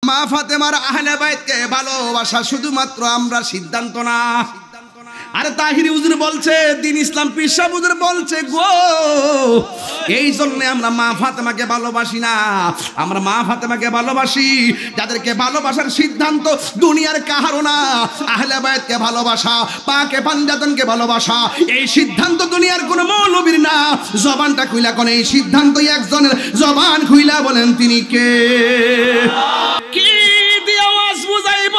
মা ফাতেমার আহলে বাইতকে ভালোবাসা শুধুমাত্র আমরা সিদ্ধান্ত না। আরে তাহিরি হুজুর বলছে, দিন ইসলাম পীর সাহেব হুজুর বলছে গো, এই জন্য আমরা মা ফাতেমাকে ভালোবাসি না, আমরা মা ফাতেমাকে ভালোবাসি যাদেরকে ভালোবাসার সিদ্ধান্ত দুনিয়ার কাহারও না। আহলে বাইতকে ভালোবাসা, পাকে পাঞ্জাতনকে ভালোবাসা, এই সিদ্ধান্ত দুনিয়ার কোনো মৌলবীর না। জবানটা খুইলা কোন এই সিদ্ধান্ত একজনের, জবান খুইলা বলেন তিনি কে? কি দিয়ে আওয়াজ বুঝাইব?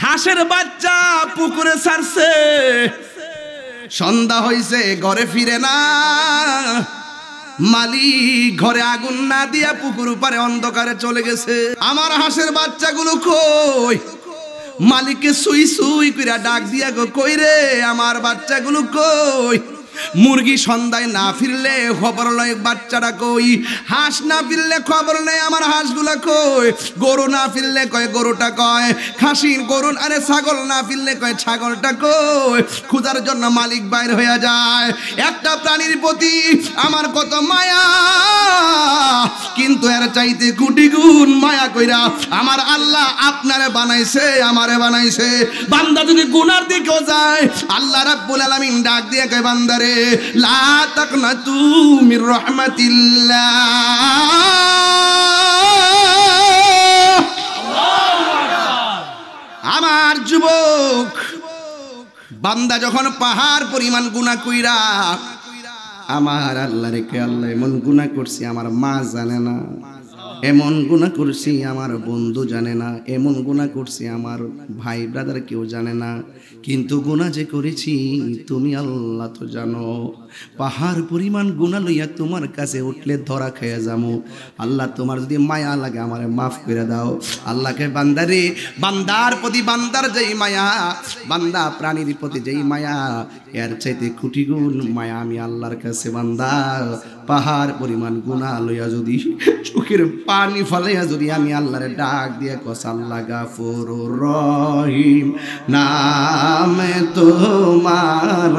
হাঁসের বাচ্চা পুকুরে ছাড়ছে, সন্ধ্যা হইছে ঘরে ফিরে না, মালিক ঘরে আগুন না দিয়া পুকুর পারে অন্ধকারে চলে গেছে। আমার হাঁসের বাচ্চাগুলো কই? মালিককে সুই সুই কইরা ডাক দিয়া গো, কই রে আমার বাচ্চাগুলো কই? মুরগি সন্ধ্যায় না ফিরলে খবর লয় বাচ্চাটা কই, হাঁস না ফিরলে খবর নেই আমার হাঁসগুলা কই, গরু না ফিরলে কয় গরুটা কয়, খাসি গরু আরে ছাগল না ফিরলে কয় ছাগলটা কই। ক্ষুধার জন্য মালিক বাইর হয়ে যায়। একটা প্রাণীর প্রতি আমার কত মায়া, কিন্তু এর চাইতে কোটি গুণ মায়া কইরা আমার আল্লাহ আপনারে বানাইছে, আমারে বানাইছে। বান্দা যদি গুনার দিকেও যায়, আল্লাহ রাব্বুল আলামিন ডাক দিয়ে কয়, বান্দারে লা তাকনাতু মির রাহমাতিল্লাহ। আমার যুবক বান্দা যখন পাহাড় পরিমাণ গুনাহ কইরা, আমার আল্লাহ রেখে আল্লাহ এমন গুনাহ করছি আমার মা জানে না, এমন গুনাহ করছি আমার বন্ধু জানে না, এমন গুনাহ করছি আমার ভাই ব্রাদার কেউ জানে না, কিন্তু গুনাহ যে করেছি তুমি আল্লাহ তো জানো। পাহাড় পরিমাণ গুনাহ লইয়া তোমার কাছে উঠলে ধরা খেয়ে যাবো। আল্লাহ তোমার যদি মায়া লাগে আমারে মাফ করে দাও। আল্লাহকে বান্দারে, বান্দার প্রতি বান্দার যেই মায়া, বান্দা প্রাণীর প্রতি যেই মায়া, এর চাইতে কোটি গুণ মায়া আমি আল্লাহর কাছে। বান্দা পাহাড় পরিমাণ গুনাহ লইয়া যদি চোখের পানি ফলাইয়া যদি আমি আল্লাহরে ডাক দিয়ে কস, আল্লাহ গাফুরুর রহিম নামে তোমার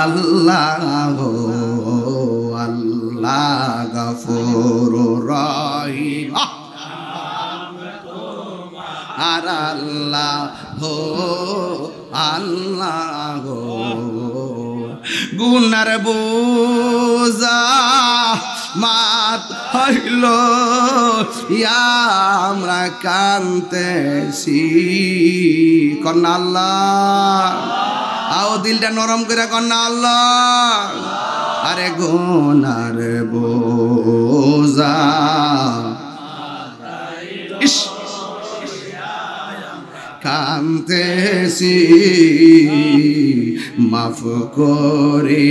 আল্লাহ, আল্লাহ গাফুরুর রহিম, আর আল্লাহ হো আল্লাহ গুনার বোঝা মাত হইল আমরা কানতেছি, কন্যা আল্লাহ আও দিলটা নরম করে কন্যা আল্লাহ। আরে গুনার বোঝা ইস কানতেছি, মাফ করে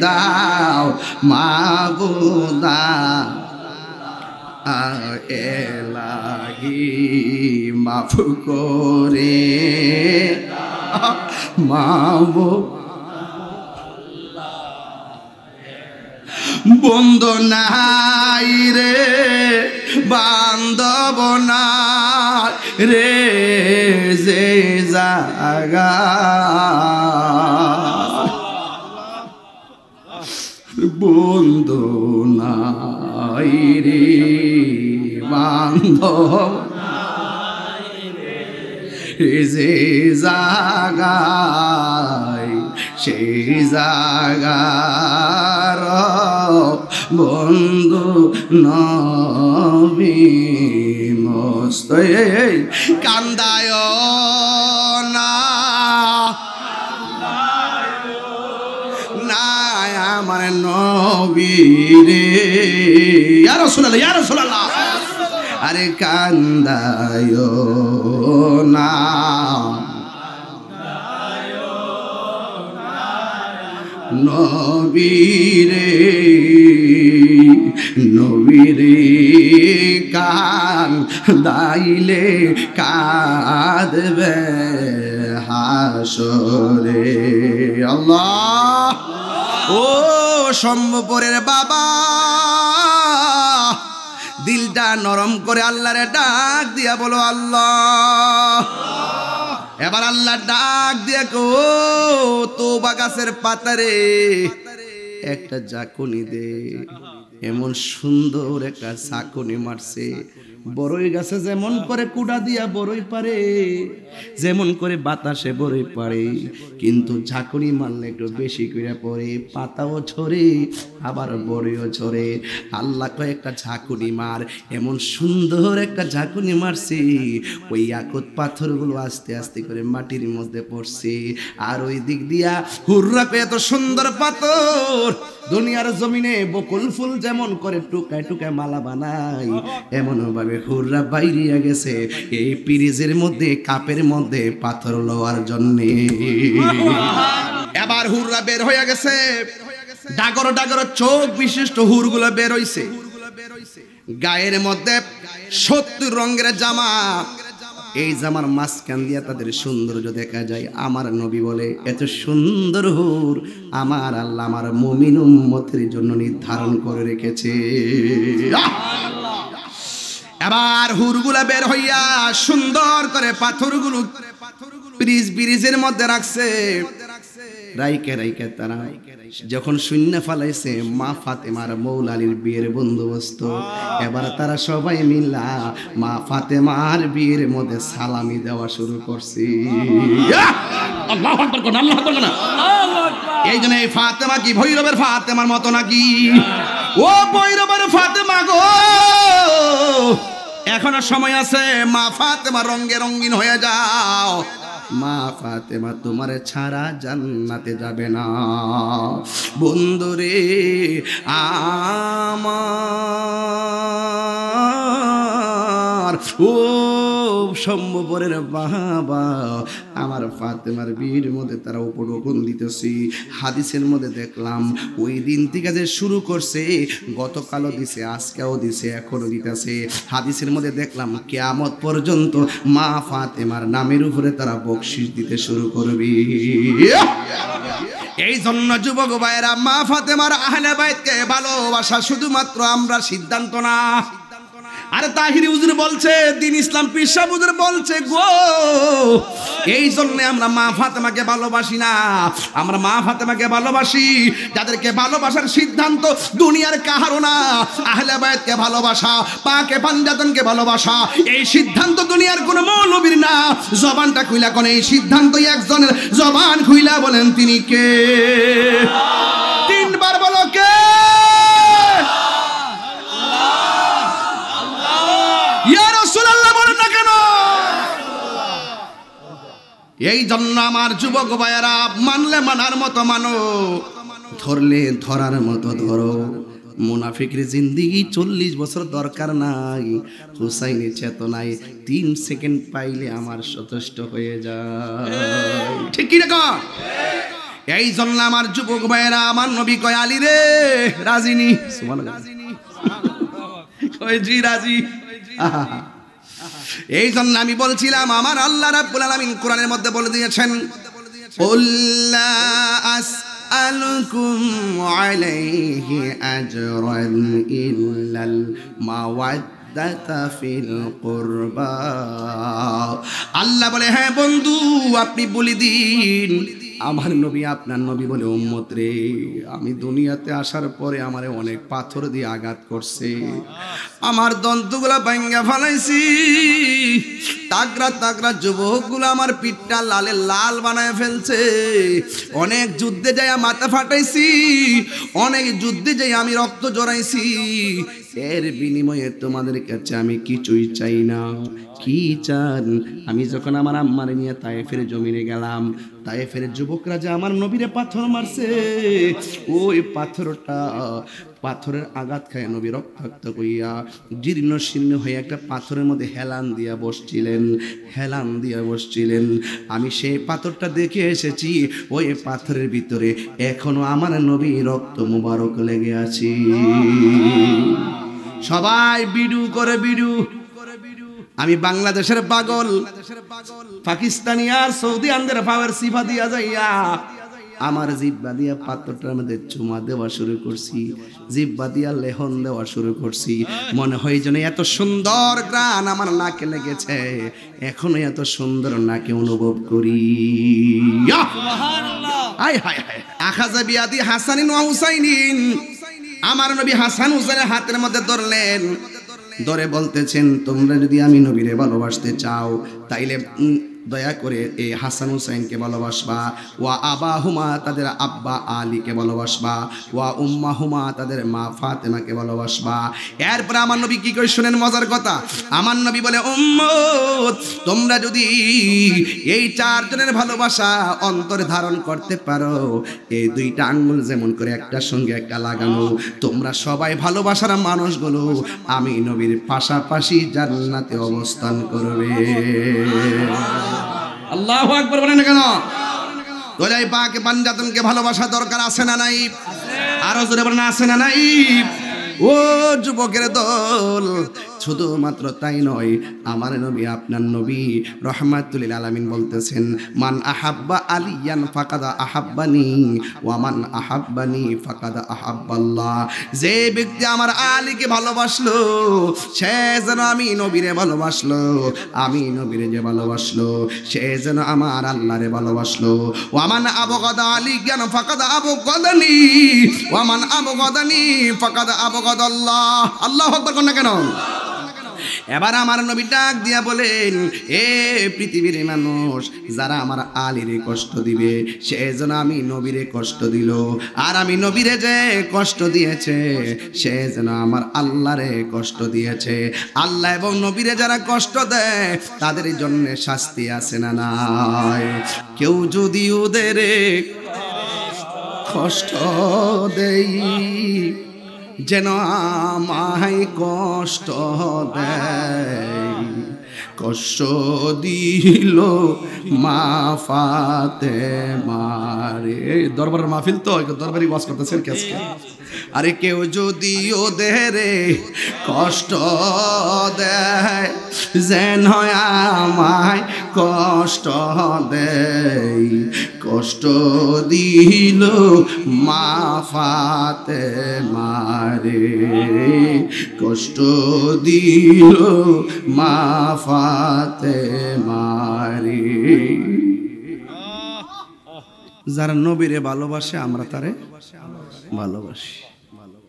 দাও মাবুদা এলাহি, মাফ করে মাবুদ বন্ধ নাই রে বান্ধব নাই রে যে জাগা, বন্ধু নাই রে বান্ধব যে জাগায়, সেই জাগার বন্ধু নবী মস্তে কান্দায় না, না আমার নবী রে, ইয়া রাসূলুল্লাহ, ইয়া রাসূলুল্লাহ, আরে কান্দায় না, নবীরে নবীরে কান দাইলে কাঁদবে হাসরে। আল্লাহ ও সম্ভবরের বাবা, দিলটা নরম করে আল্লাহরে ডাক দিয়া বলো আল্লাহ। এবার আল্লাহ ডাক দিয়ে কো তওবা গাছের পাতারে একটা জাকুনি দে। এমন সুন্দর একটা জাকুনি মারছে, বড়ই গাছে যেমন করে কুড়া দিয়া বড়ই পারে, যেমন করে বাতাসে বড়ই পারে, কিন্তু ঝাঁকুনি মারলে একটু বেশি করে পড়ে, পাতাও ঝরে আবার বড়ইও ঝরে। আল্লাহ কয় একটা ঝাঁকুনি মার। এমন সুন্দর একটা ঝাঁকুনি মারছে, ওই ইয়াকুত পাথরগুলো আস্তে আস্তে করে মাটির মধ্যে পড়ছে। আর ওই দিক দিয়া হুররা কয় এত সুন্দর পাথর, দুনিয়ার জমিনে বকুল ফুল যেমন করে টুকায় টুকায় মালা বানাই, এমন ভাবে হুররা বাইরিয়া গেছে এই পিরিজের মধ্যে, কাপের মধ্যে পাথর লওয়ার জন্যে। এবার হুররা বের হয়ে গেছে, ডাগর ডাগর চোখ বিশিষ্ট হুরগুলো বের হইছে, গায়ের মধ্যে 70 রঙের জামা। এই জামার মাঝখান দিয়া তাদের সৌন্দর্য দেখা যায়। আমার নবী বলে এত সুন্দর হুর আমার আল্লাহ আমার মুমিন উম্মতের জন্য নির্ধারণ করে রেখেছে। এবার হুরগুলা বের হইয়া সুন্দর করে পাথরগুলো ব্রিজের মধ্যে রাখছে। রাইকে রাইকে তারা যখন শূন্য ফালাইছে মা ফাতেমার মৌলা আলীর বিয়ের বন্দোবস্ত, এবার তারা সবাই মিলা মা ফাতেমার বিয়ের মধ্যে সালামি দেওয়া শুরু করছে। আল্লাহু আকবার কোন, আল্লাহু আকবার কোন। এই জন্য এই ফাতেমা কি ভৈরবের ফাতেমার মতো নাকি? ও ভৈরবের ফাতেমা গো, এখনো সময় আছে, মা ফাতেমা রঙে রঙিন হয়ে যাও। মা ফাতেমা তোমার ছাড়া জান্নাতে যাবে না। বন্ধুরে আমার ও সম্ভবরের বাবা, আমার ফাতেমার বিয়ের মধ্যে তারা উপঢৌকন দিতেছি। হাদিসের মধ্যে দেখলাম ওই দিন থেকে যে শুরু করছে, গতকালও দিছে, আজকেও দিছে, এখনো দিতেছে। হাদিসের মধ্যে দেখলাম কিয়ামত পর্যন্ত মা ফাতেমার নামের উপরে তারা বকশিশ দিতে শুরু করবে। এই জন্য যুবক ভাইয়েরা, মা ফাতেমার আহলে বাইতকে ভালোবাসা শুধুমাত্র আমরা সিদ্ধান্ত না। আরে তাহিরি হুজুর বলছে, দিন ইসলাম পীর সাহেব হুজুর বলছে গো, এই জন্য আমরা মা ফাতেমাকে ভালোবাসি না, আমরা মা ফাতেমাকে ভালোবাসি যাদেরকে ভালোবাসার সিদ্ধান্ত দুনিয়ার কাহারও না। আহলে বায়াতকে ভালোবাসা, পাকে পাঞ্জাতনকে ভালোবাসা, এই সিদ্ধান্ত দুনিয়ার কোনো মৌলবীর না। জবানটা খুইলা কোন, এই সিদ্ধান্ত একজনের, জবান খুইলা বলেন তিনি কে? তিনবার বলো কে? এই জন্য আমার যুবক ভাইয়েরা, মানলে মানার মতো মানো, ধরলে ধরার মতো ধরো। মুনাফিকের জিন্দেগি 40 বছর দরকার নাই, হুসাইনের চেতনায় 3 সেকেন্ড পাইলে আমার যথেষ্ট হয়ে যায়। ঠিক কি না? এই জন্য আমার যুবক ভাইয়েরা, আমার নবী কয় আলী রে রাজিনী, সুবহানাল্লাহ, কয় জি রাজি। এই জন্য আমি বলছিলাম, আমার আল্লাহ রাব্বুল আলামিন কোরআনের মধ্যে বলে দিয়েছেন, কুল্লা আসআলুকুম আলাইহি আজরান ইল্লাল মাওয়াদ্দাতা ফিল কুরবা। আল্লাহ বলে, হ্যাঁ বন্ধু আপনি বলে দিন, আমার নবী আপনার নবী বলে, উম্মত রে, আমি দুনিয়াতে আসার পরে আমারে অনেক পাথর দিয়ে আঘাত করছে, আমার দন্তগুলা ভাঙ্গা ফেলাইছি, তাগরা তাগরা যুবকগুলো আমার পিঠটা লালে লাল বানায় ফেলছে, অনেক যুদ্ধে যাই মাথা ফাটাইছি, অনেক যুদ্ধে যাই আমি রক্ত জড়াইছি, এর বিনিময়ে তোমাদের কাছে আমি কিছুই চাই না। কি চান? আমি যখন আমার আম্মারে নিয়ে তায়েফের জমিনে গেলাম, তায়েফের যুবকরা যে আমার নবীরে পাথর মারছে, ওই পাথরটা, পাথরের আঘাত খায় নবী রক্তাক্ত কইয়া জীর্ণ শীর্ণ হয়ে একটা পাথরের মধ্যে হেলান দিয়া বসছিলেন, হেলান দিয়া বসছিলেন। আমি সেই পাথরটা দেখে এসেছি, ওই পাথরের ভিতরে এখনো আমার নবী রক্ত মুবারক লেগে আছে। সবাই বিডু করে বিডু। আমি বাংলাদেশের পাগল, পাকিস্তানি আর সৌদি আনদের পাওয়ার সিফা দিয়া যাইয়া আমার জিব্বা দিয়া পাথরটার মধ্যে চুমা দেওয়া শুরু করছি, জিব্বা দিয়া লেহন দেওয়া শুরু করছি। মনে হয় যেন এত সুন্দর গ্রান আমার নাকে লেগেছে, এখনো এত সুন্দর নাকে অনুভব করি। হায় হায় হায়, আখাযা বিয়াদি হাসানিন ওয়া হুসাইনিন, আমার নবী হাসান হুসাইনের হাতের মধ্যে ধরলেন, ধরে বলতেছেন তোমরা যদি আমি নবীরে ভালোবাসতে চাও তাইলে দয়া করে এই হাসান হুসাইনকে ভালোবাসবা, ওয়া আবাহুমা তাদের আব্বা আলীকে ভালোবাসবা, ওয়া উম্মাহুমা তাদের মা ফাতেমাকে ভালোবাসবা। এরপর আমার নবী কি করে শুনেন মজার কথা, আমার নবী বলে উম্মত তোমরা যদি এই চারজনের ভালোবাসা অন্তরে ধারণ করতে পারো, এই দুইটা আঙ্গুল যেমন করে একটার সঙ্গে একটা লাগানো, তোমরা সবাই ভালোবাসার মানুষগুলো আমি নবীর পাশাপাশি জান্নাতে অবস্থান করবে। আল্লাহু আকবার বলেন না কেন? দোলাই পাকে পাঞ্জাতনকে ভালোবাসা দরকার আছে না নাই? আরো জোরে বলেন আছে না নাই? ও যুবকের দল, শুধুমাত্র তাই নয়, আমার নবী আপনার নবী রহমাতুল লিল আলামিন বলতেছেন মান আহাব্বা আলিয়ান ফাকাদ আহাব্বানি ওয়া মান আহাব্বানি ফাকাদ আহাব্বাল্লাহ। যে ব্যক্তি আমার আলীকে ভালোবাসলো সে যেন আমি নবীরে ভালোবাসলো, আমি নবীরে যে ভালোবাসলো সে যেন আমার আল্লাহরে ভালোবাসলো। ওয়া মান আবগাদা আলিয়ান ফাকাদ আবগাদানি ওয়া মান আবগাদানি ফাকাদ আবগাদাল্লাহ। আল্লাহু আকবার কোন না কেন? এবার আমার নবী ডাক দিয়া বলেন এ পৃথিবীর মানুষ, যারা আমার আলীরে কষ্ট দিবে সে যেন আমি নবীরে কষ্ট দিল, আর আমি নবীরে যে কষ্ট দিয়েছে সে যেন আমার আল্লাহরে কষ্ট দিয়েছে। আল্লাহ এবং নবীরে যারা কষ্ট দেয় তাদের জন্য শাস্তি আছে না নাই? কেউ যদি ওদের কষ্ট দেই যেন আমায় কষ্ট দেয়, কষ্ট দিল মা ফাতেমারে। দরবারের মাহফিল তো, দরবারি ওয়াজ করতেছেন আজকে। আরে কেউ যদি ওদের কষ্ট দেয় যেন আমায় কষ্ট দেয়, কষ্ট দিল মা ফাতেমারে, কষ্ট দিল মা ফাতেমারে। যারা নবীরে ভালোবাসে আমরা তারে ভালোবাসি,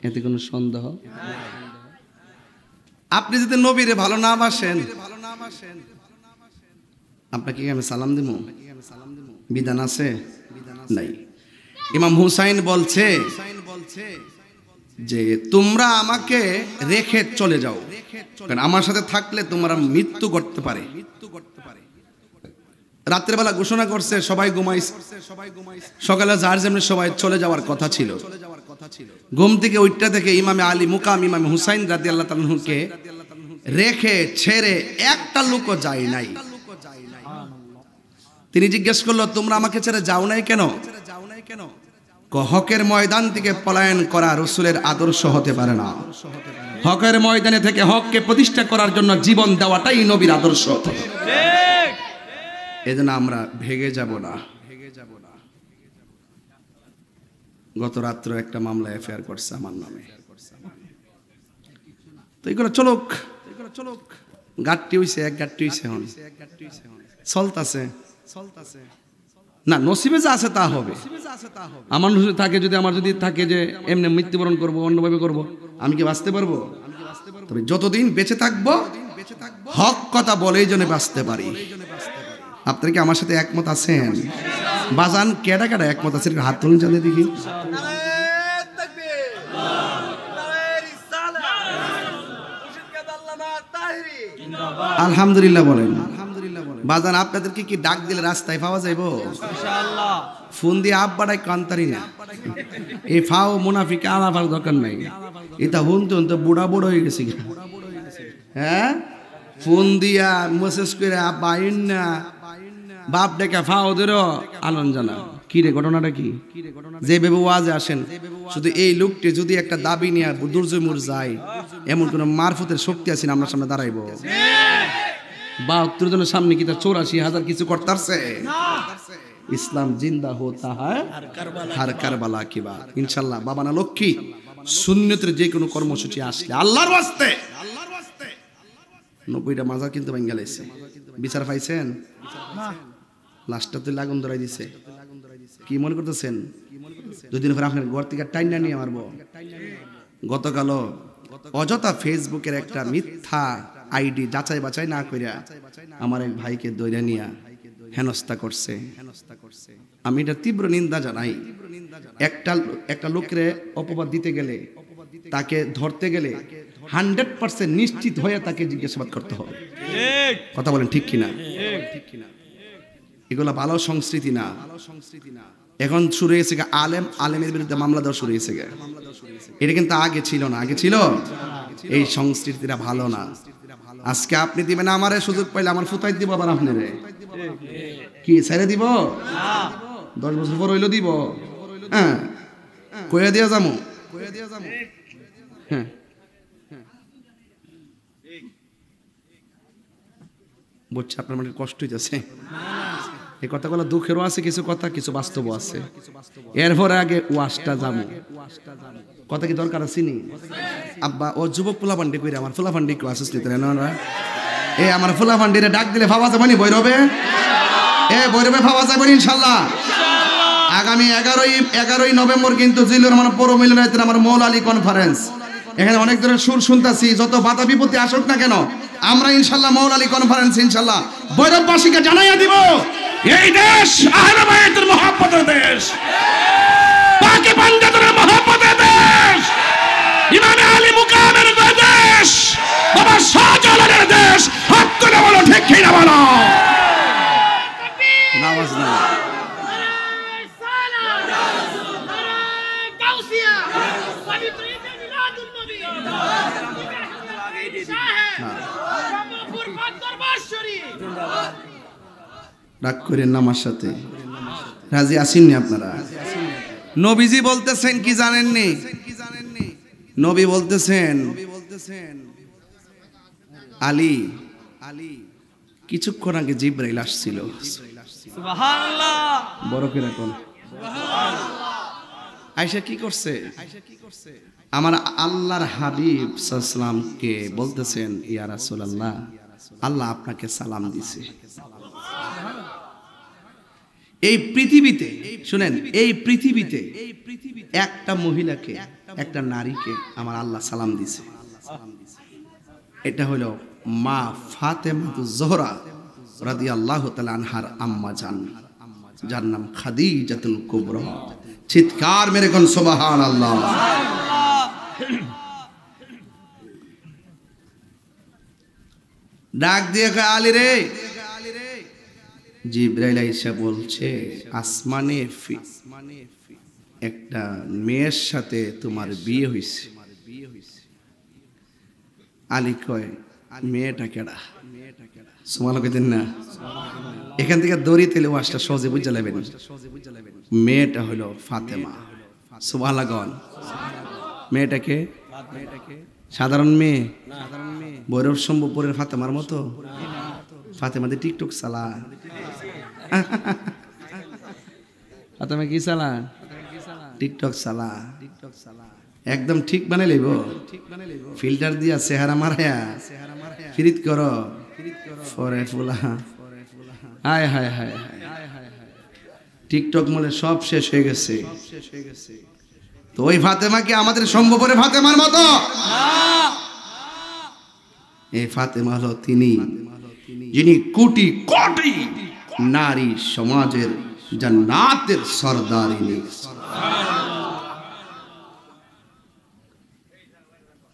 এতে কোনো সন্দেহ? আপনি যদি নবীরে ভালো না বাসেন আপনাকে আমি সালাম দিব? বিধান আছে? নাই। ইমাম হুসাইন বলছে যে তোমরা আমাকে রেখে চলে যাও, কারণ আমার সাথে থাকলে তোমরা মৃত্যু করতে পারে। রাত্রে বেলা ঘোষণা করছে সবাই ঘুমাইছে, সকালে যার যেমনি সবাই চলে যাওয়ার কথা ছিল। ঘুম থেকে উঠতে থেকে ইমামে আলী মুকাম ইমামে হুসাইন রাদিয়াল্লাহু তাআলা আনহুকে রেখে ছেড়ে একটা লোকও যায় নাই। তিনি জিজ্ঞেস করলো তোমরা আমাকে ছেড়ে যাও নাই কেন? হকের ময়দান থেকে পলায়ন করা রাসূলের আদর্শ হতে পারে না। হকের ময়দানে থেকে হককে প্রতিষ্ঠা করার জন্য জীবন দেওয়াটাই নবীর আদর্শ। এজন্য আমরা ভেগে যাব না। গত রাত্র একটা মামলা এফআইআর করছে আমার নামে, তো এগুলো চলুক, গাট্টি হইছে, এক গাট্টি হইছে, হন চলতাছে না, নসিবে যা আছে তা হবে। আমার নসিবে থাকে যদি, আমার যদি থাকে যে এমনি মৃত্যুবরণ করব, অন্যভাবে করব, আমি কি বাঁচতে পারবো? তবে যতদিন বেঁচে থাকবো হক কথা বলেই জন্য বাঁচতে পারি। আপনারা কি আমার সাথে একমত আছেন? বাজান কেডা কেডা একমত আছেন? হাত তুলুন জানে দেখি। আলহামদুলিল্লাহ বলেন। বাজান আপনাদেরকে কি ডাক দিলে রাস্তায় পাওয়া যাইবো? ইনশাআল্লাহ। ফোন দিয়ে আব্বাটাই কান্তারি না, এই ফাও মুনাফিক আলাপার দরকার নাই। এটা হুনতে হুনতে বুড়া বুড়ো হয়ে গেছি। হ্যাঁ, ফোন দিয়া মেসেজ করে আব্বা আইন না, বাপ ডেকে ফাও ধরো আনন্দ জানা। কি রে ঘটনাটা কি? যে ভেবে ওয়াজে আসেন, শুধু এই লোকটি যদি একটা দাবি নিয়ে দুর্জমুর যায়, এমন কোন মারফতের শক্তি আছে না আমরা সামনে দাঁড়াইব? ৭২ জনের সামনে কি তার ৮৪,০০০ কিছু করতেছে? ইসলাম জিন্দা হোতা হ্যায় হর কারবালা কি বাত। ইনশাআল্লাহ বাবা না লক্ষ্মী সুন্নতের যে কোনো কর্মসূচি আসলে আল্লাহর ওয়াস্তে ৯০টা মাজার কিন্তু ভেঙে গেছে। বিচার পাইছেন? লাস্টটাতে লাগুন ধরাই দিছে। কি কি মনে করতেছেন? দুদিন পরে আপনার ঘর থেকে টাইনা নিয়ে মারবো। গতকালও অযথা ফেসবুকের একটা মিথ্যা আইডি যাচাই বাছাই না কইরা আমার এক ভাইকে দইরা নিয়া হেনস্থা করছে। আমি এটা তীব্র নিন্দা জানাই। একটা লোকের অপবাদ দিতে গেলে, তাকে ধরতে গেলে 100% নিশ্চিত হয়ে তাকে জিজ্ঞাসাবাদ করতে হবে। কথা বলেন ঠিক কিনা? এগুলা ভালো সংস্কৃতি না। এখন শুরু হয়েছে আলেমের বিরুদ্ধে মামলা দেওয়া শুরু হয়েছে। এটা কিন্তু আগে ছিল না। আগে ছিল এই সংস্কৃতিটা ভালো না। আজকে আপনি দিবেন আমারে, সুযোগ পাইলে আমার ফুতাই দিব, আবার আপনারে কি ছেড়ে দিব? 10 বছর পর হইলো দিব। হ্যাঁ, কইয়া দিয়া যামু। হ্যাঁ, বুঝছে আপনার মানে কষ্ট হইতেছে। এই কথাগুলো দুঃখেরও আছে, কিছু কথা কিছু বাস্তব আছে। এরপরে আগে ওয়াশটা যাবো। কথা কি দরকার আছে নি? আব্বা ও যুবক পোলা ফান্ডি কইরা আমার পোলা ফান্ডি কেউ আসিস নিতে না। এই আমার পোলা ফান্ডিরে ডাক দিলে ভাবা যাবে নি বৈরবে? বৈরবে ভাবা যাবে ইনশাল্লাহ। আগামী 11ই নভেম্বর কিন্তু জিলুর রহমান পৌর মিলনায়তনে আমার মৌলা আলী কনফারেন্স। এখানে অনেক ধরনের সুর শুনতাছি। যত বাধা বিপত্তি আসুক না কেন, আমরা ইনশাল্লাহ মৌলা আলী কনফারেন্স ইনশাল্লাহ বৈরববাসীকে জানাইয়া দিব, এই দেশ আহলে বায়তের মহব্বতের দেশ, পাকে পাঞ্জাবের মহব্বতের দেশ, ইমাম আলী মুকামের দেশ, বাবা শাহজালালের দেশ। হাত তুলে বলো ঠিক কি না বলো? নামাজ না রাগ করেন না আমার সাথে। রাজি আসেননি আপনারা? নবীজি বলতেছেন কি জানেননি? নবী বলতেছেন আলী কিছুক্ষণ আগে জিবরাইল আসছিল। সুবহানাল্লাহ। বড় করে কোন আয়েশা কি করছে? আমার আল্লাহর হাবিব সাল্লাল্লাহু আলাইহি ওয়াসাল্লামকে বলতেছেন, ইয়া রাসূলুল্লাহ, আল্লাহ আপনাকে সালাম দিছে। এই পৃথিবীতে শুনেন, এই পৃথিবীতে একটা মহিলাকে, একটা নারীকে আমার আল্লাহ সালাম দিছে। এটা হলো মা ফাতেমাতুজ জোহরা রাদিয়াল্লাহু তাআলা আনহার আম্মা জান, যার নাম খাদিজাতুল কুবরা। চিৎকার মেরে কোন সুবহানাল্লাহ। ডাক দিয়ে আলী রে, জিবরাইল আইসা বলছে আসমানে একটা মেয়ের সাথে তোমার বিয়ে হইছে। আলী কয় মেয়েটা কেডা? সুবহানাল্লাহ কইতেন না? এখান থেকে দড়ি তেলে ওয়াজটা সহজে বুঝা যাবেন। মেয়েটা হলো ফাতেমা। সুবহানাল্লাহ গন। মেয়েটাকে সাধারণ মেয়ে, বৈরব সম্ভবপুরের ফাতেমার মতো? ফাতেমাদের টিকটক চালা। ফাতেমা কি চালা? টিকটক চালা। একদম ঠিক বানাই লইব, ফিল্টার দিয়া চেহারা মারায়া ফিরিত করো পরে ফুলা। হায় হায় হায় হায়, টিকটক মনে সব শেষ হয়ে গেছে। তো ওই ফাতেমা কি আমাদের সম্ভবপুরের ফাতেমার মতো? এই ফাতেমা হলো তিনি যিনি কোটি কোটি নারী সমাজের জান্নাতের সরদারিনী।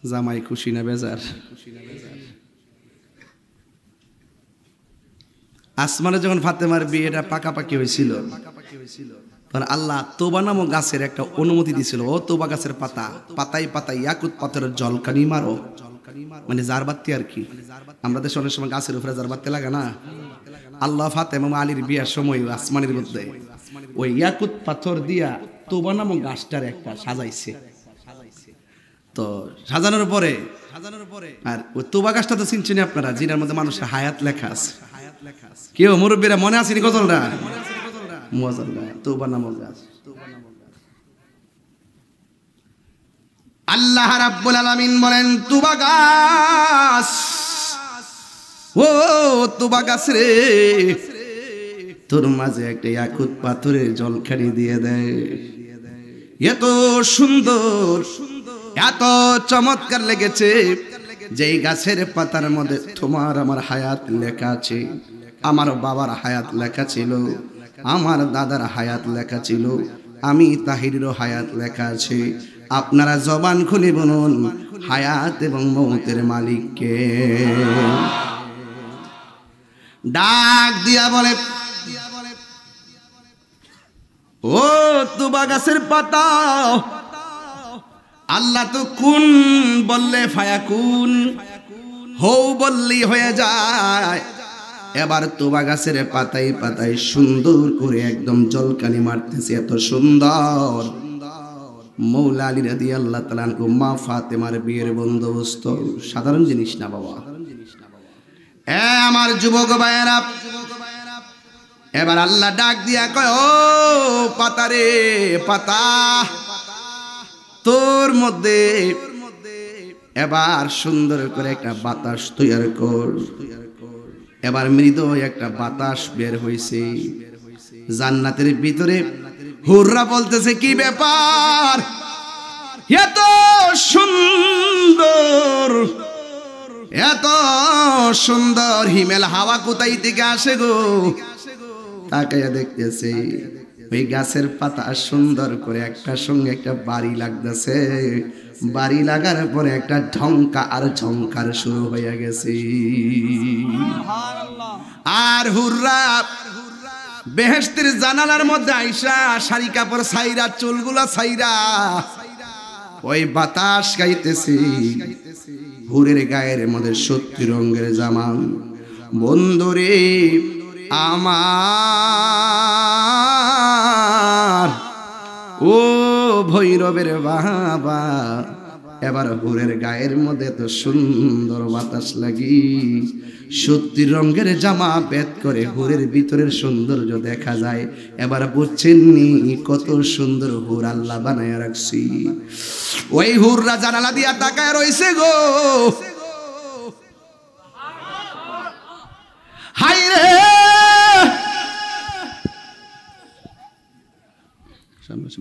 জামাই খুশি না বেজার? আসমানে যখন ফাতেমার বিয়েটা পাকাপাকি হয়েছিল, তখন আল্লাহ তোবা নামক গাছের একটা অনুমতি দিয়েছিল। ও তোবা গাছের পাতা, পাতায় পাতায় ইয়াকুত পাথরের জলকানি মারো, মানে জারবাতি আর কি। আমরা দেশে অনেক সময় গাছের উপরে জারবাতি লাগা না। আল্লাহ ফাতেমা আলীর বিয়ার সময় আসমানের মধ্যে ওই ইয়াকুত পাথর দিয়া তোবা নামক গাছটার একটা সাজাইছে। তো সাজানোর পরে আর ওই তোবা গাছটা তো চিনছেন আপনারা, যেটার মধ্যে মানুষের হায়াত লেখা আছে। কেউ মুরব্বীরা মনে আসেনি গজলটা? মজলটা তোবা নামক গাছ। আল্লাহ রাব্বুল আলামিন বলেন তুবা গাছ, ও তুবা গাছ রে, তোর মাঝে একটা ইয়াকুত পাথরের জলখানি দিয়ে দেয়। এত সুন্দর, এত চমৎকার লেগেছে। যেই গাছের পাতার মধ্যে তোমার আমার হায়াত লেখা আছে, আমার বাবার হায়াত লেখা ছিল, আমার দাদার হায়াত লেখা ছিল, আমি তাহিরেরও হায়াত লেখা আছে। আপনারা জবান খুলে বলুন, হায়াত এবং মৌতের মালিক কে? ডাক দিয়া বলে, ও তুবা গাছের পাতা, আল্লাহ তো কুন বললে ফায়াকুন, হও বললি হয়ে যায়। এবার তুবা গাছের পাতায় পাতায় সুন্দর করে একদম জলকানি মারতেছে, এত সুন্দর। মৌলা আলী রাদিয়াল্লাহু তাআলা আনহু মা ফাতেমার বিয়ের বন্দোবস্ত, সাধারণ জিনিস না বাবা। আমার যুবক ভাইয়েরা, এবার আল্লাহ ডাক দিয়া কয়, ও পাতা রে পাতা, তোর মধ্যে এবার সুন্দর করে একটা বাতাস তৈরি কর। এবার মৃদু একটা বাতাস বের হইছে জান্নাতের ভিতরে। হুররা বলতেছে, কি ব্যাপার, এত সুন্দর, এত সুন্দর হিমেল হাওয়া কোথায় থেকে আসে গো? তাকাইয়া দেখতেছে ওই গাছের পাতা সুন্দর করে একটা সঙ্গে একটা বাড়ি লাগতেছে। বাড়ি লাগার পরে একটা ঢংকা আর ঝংকার শুরু হয়ে গেছে। আর হুররা বেহেশতের জানালার মধ্যে আইসা শাড়ি কাপড় ছাইরা, চুলগুলা ছাইরা ওই বাতাস গাইতেছে। হুরের গায়ের মধ্যে 70 রঙের জামা। বন্ধুরে আমার, ও ভৈরবের বাবা, এবার হুরের গায়ের মধ্যে তো সুন্দর বাতাস লাগি 70 রঙের জামা বেদ করে হুরের ভিতরের সৌন্দর্য দেখা যায়। এবার বুঝছেননি কত সুন্দর হুর আল্লাহ বানায় রাখছি। ওই হুররা জানালা দিয়া তাকায় রইছে গো। হাই রে,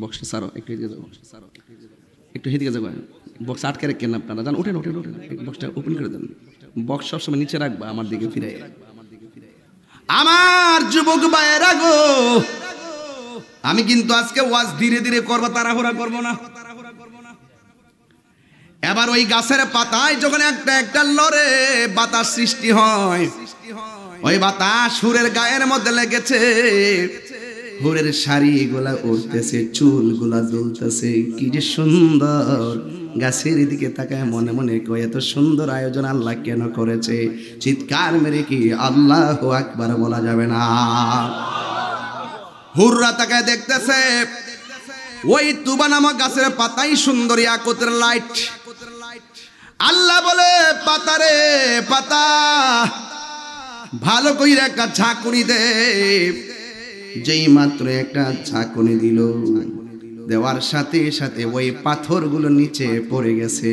বক্সটা সারো, একটু হেদিকে যাও, একটু হেদিকে যাবো। বক্স আটকে রাখেন আপনারা, জান, ওঠেন ওঠেন ওঠেন, বক্সটা ওপেন করে দেন। বক্স সবসময় নিচে রাখবা, আমার দিকে ফিরে। আমার যুবক ভাইয়েরা গো, আমি কিন্তু আজকে ওয়াজ ধীরে ধীরে করবো, তাড়াহুড়া করবো না। এবার ওই গাছের পাতায় যখন একটা একটা লড়ে বাতাস সৃষ্টি হয়, ওই বাতাস হুরের গায়ের মধ্যে লেগেছে। হুরের শাড়ি গুলা উঠতেছে, চুল গুলা দুলতেছে, কি যে সুন্দর। গাছের দিকে তাকায় মনে মনে কয়, এত সুন্দর আয়োজন আল্লাহ কেন করেছে? চিৎকার মেরে কি আল্লাহু আকবার বলা যাবে না? হুররা তাকায় দেখতেছে ওই তুবা নামক গাছের পাতাই সুন্দর ইয়াকুতের লাইট। আল্লাহ বলে, পাতা রে পাতা, ভালো কইরা একটা ঝাঁকুনি দে। যেই মাত্র একটা ঝাঁকুনি দিল, দেওয়ার সাথে সাথে ওই পাথরগুলো নিচে পড়ে গেছে।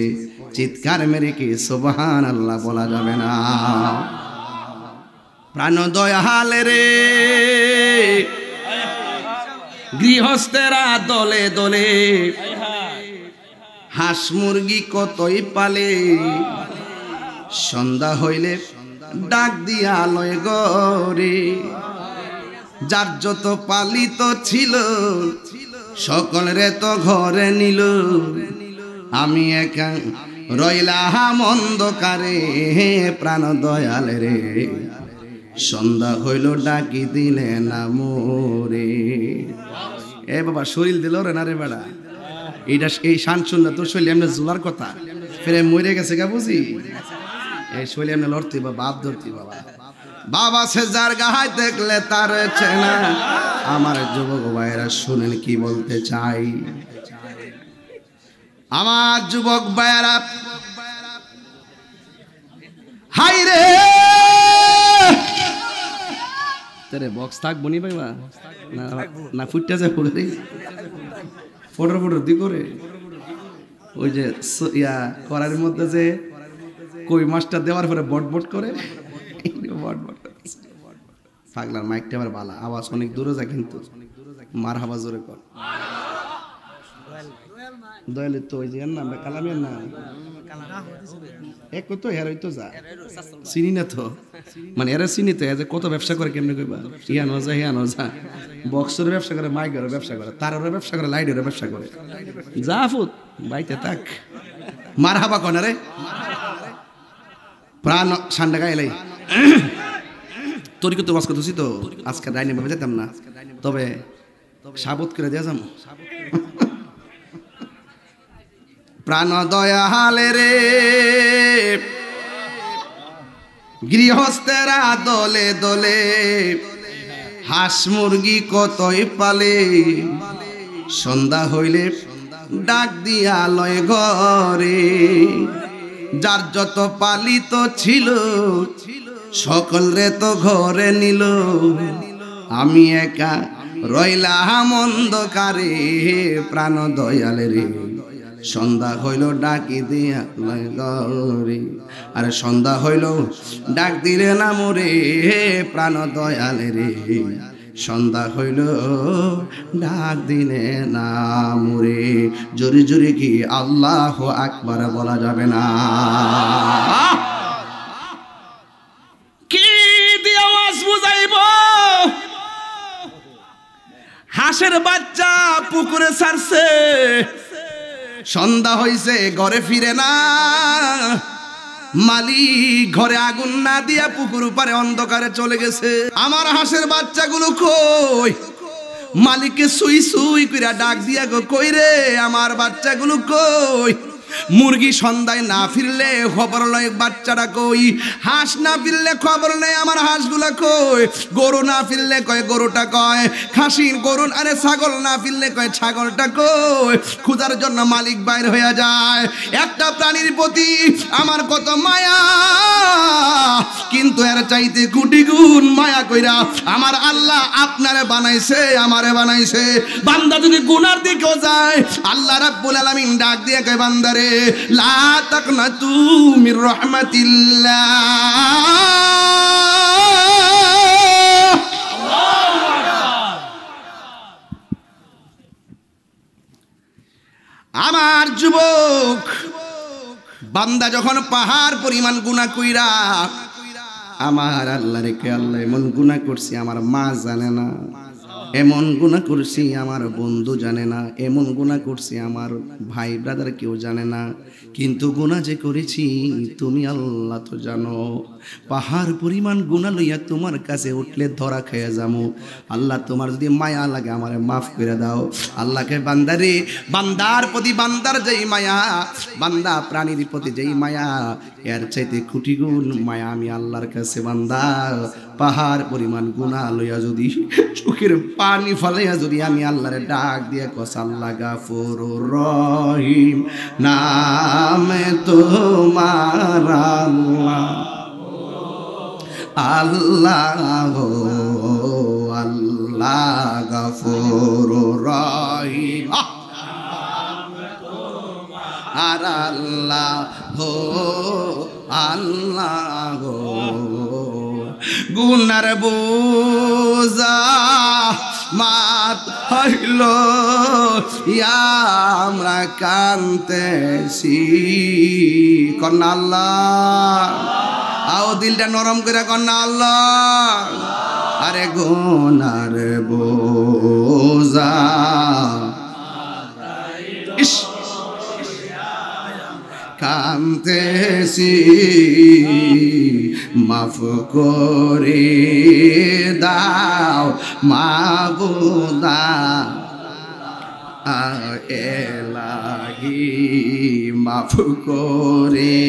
চিৎকার মেরে কি সুবহানাল্লাহ বলা যাবে না? প্রাণ দয়াল রে, গৃহস্থেরা দলে দলে হাঁস মুরগি কতই পালে। সন্ধ্যা হইলে ডাক দিয়া লয় গরে, যার যত পালিত ছিল সকলরে তো ঘরে নিল। আমি একা রইলাম অন্ধকারে, প্রাণ দয়াল রে, সন্ধ্যা হইল ডাকি দিলে না মোরে। এ বাবা, শরীর দিল রে না রে বেড়া, এইটা এই শান শুনলে তোর শরীর এমনি জোলার কথা, ফেরে মরে গেছে গা বুঝি। এই শরীর এমনি লড়তি বা বাপ ধরতি বাবা। বাবা সে যার গাহায় দেখলে তার চেনা। আমার যুবক ভাইয়েরা শুনেন কি বলতে চাই। আমার যুবক ভাইয়েরা, হাই রে, তেরে বক্স থাক বনি ভাইবা না ফুটতে যায় ফুটে ফটোর ফটোর দি করে ওই যে ইয়া করার মধ্যে যে কই মাছটা দেওয়ার পরে বট বট করে বট বট। পাগলার মাইকটা আবার বালা, আওয়াজ অনেক দূরে যায় কিন্তু মার হাবা জোরে কর। দয়ালের তো ওই যে না কালামের না এক তো হের হইতো যা চিনি না তো, মানে এরা চিনি তো যে কত ব্যবসা করে কেমনে কইবা, হিয়ানো যা বক্সের ব্যবসা করে, মাইকের ব্যবসা করে, তারের ব্যবসা করে, লাইটের ব্যবসা করে, যা ফুট বাইতে থাক মার হাবা কন রে প্রাণ ঠান্ডা গাইলাই। তোর তো বাস করতেছি তো আজকে ডাইনি ভাবে যেতাম না, তবে সাবত করে দেয়া যাম। প্রাণ দয়ালে রে গৃহস্থেরা দলে দলে, হাঁস মুরগি কতই পালে, সন্ধ্যা হইলে ডাক দিয়া লয় ঘরে, যার যত পালিত ছিল সকল রে তো ঘরে নিল, আমি একা রইলাম অন্ধকারে। প্রাণ দয়ালে রে সন্ধ্যা হইল ডাকি দিয়া লয় ঘরে, আরে সন্ধ্যা হইল ডাক দিলে না মোরে, প্রাণ দয়ালে রে সন্ধ্যা হইল ডাক দিলে না মোরে। জোরে জোরে কি আল্লাহু আকবার বলা যাবে না? কি দিয়ে আওয়াজ বুঝাইব? হাঁসের বাচ্চা পুকুরে ছাড়ছে, সন্ধ্যা হইছে ঘরে ফিরে না, মালিক ঘরে আগুন না দিয়া পুকুর পারে অন্ধকারে চলে গেছে। আমার হাঁসের বাচ্চাগুলো কই? মালিককে সুই সুই কইরা ডাক দিয়া গো, কই রে আমার বাচ্চাগুলো কই? মুরগি সন্ধ্যায় না ফিরলে খবর লয় বাচ্চাটা কই, হাঁস না ফিরলে খবর নেই আমার হাঁসগুলা কই, গরু না ফিরলে কয় গরুটা কয়, খাসি গরু আরে ছাগল না ফিরলে কয় ছাগলটা কই। ক্ষুধার জন্য মালিক বাইর হয়ে যায়। একটা প্রাণীর প্রতি আমার কত মায়া, কিন্তু এর চাইতে কোটি গুণ মায়া কইরা আমার আল্লাহ আপনারে বানাইছে, আমারে বানাইছে। বান্দা যদি গুনার দিকেও যায়, আল্লাহ রাব্বুল আলামিন ডাক দিয়ে কয়, বান্দারে লা তাকনাতু মির রাহমাতিল্লাহ, আমার যুবক বান্দা যখন পাহাড় পরিমাণ গুনাহ কইরা, আমার আল্লাহ রেখে আল্লাহ এমন গুনাহ করছি আমার মা জানে না, এমন গুনাহ করছি আমার বন্ধু জানে না, এমন গুনাহ করছি আমার ভাই ব্রাদার কেউ জানে না, কিন্তু গুনাহ যে করেছি তুমি আল্লাহ তো জানো। পাহাড় পরিমাণ গুনাহ লইয়া তোমার কাছে উঠলে ধরা খেয়ে যাবো। আল্লাহ তোমার যদি মায়া লাগে আমারে মাফ করে দাও। আল্লাহকে বান্দারে, বান্দার প্রতি বান্দার যেই মায়া, বান্দা প্রাণীর প্রতি যেই মায়া, এর চাইতে কোটি গুণ মায়া আমি আল্লাহর কাছে। বান্দা পাহাড় পরিমাণ গুনাহ লইয়া যদি চোখের পানি ফলাইয়া যদি আমি আল্লাহরে ডাক দিয়ে কস আল্লাহ গাফুরুর রহিম নামে তোমার আল্লাহ, আল্লাহ আল্লাহ গাফুরুর রহিম, আর আল্লাহ হো আল্লাহ হো। গুনার বোঝা মাত হইল আমরা কানতেছি, কন্যা আল্লাহ আও দিলটা নরম করে কন্যা আল্লাহ। আরে গুনার বোঝা কানতেছি, মাফ করে দাও মাবুদা এলাহি, মাফ করে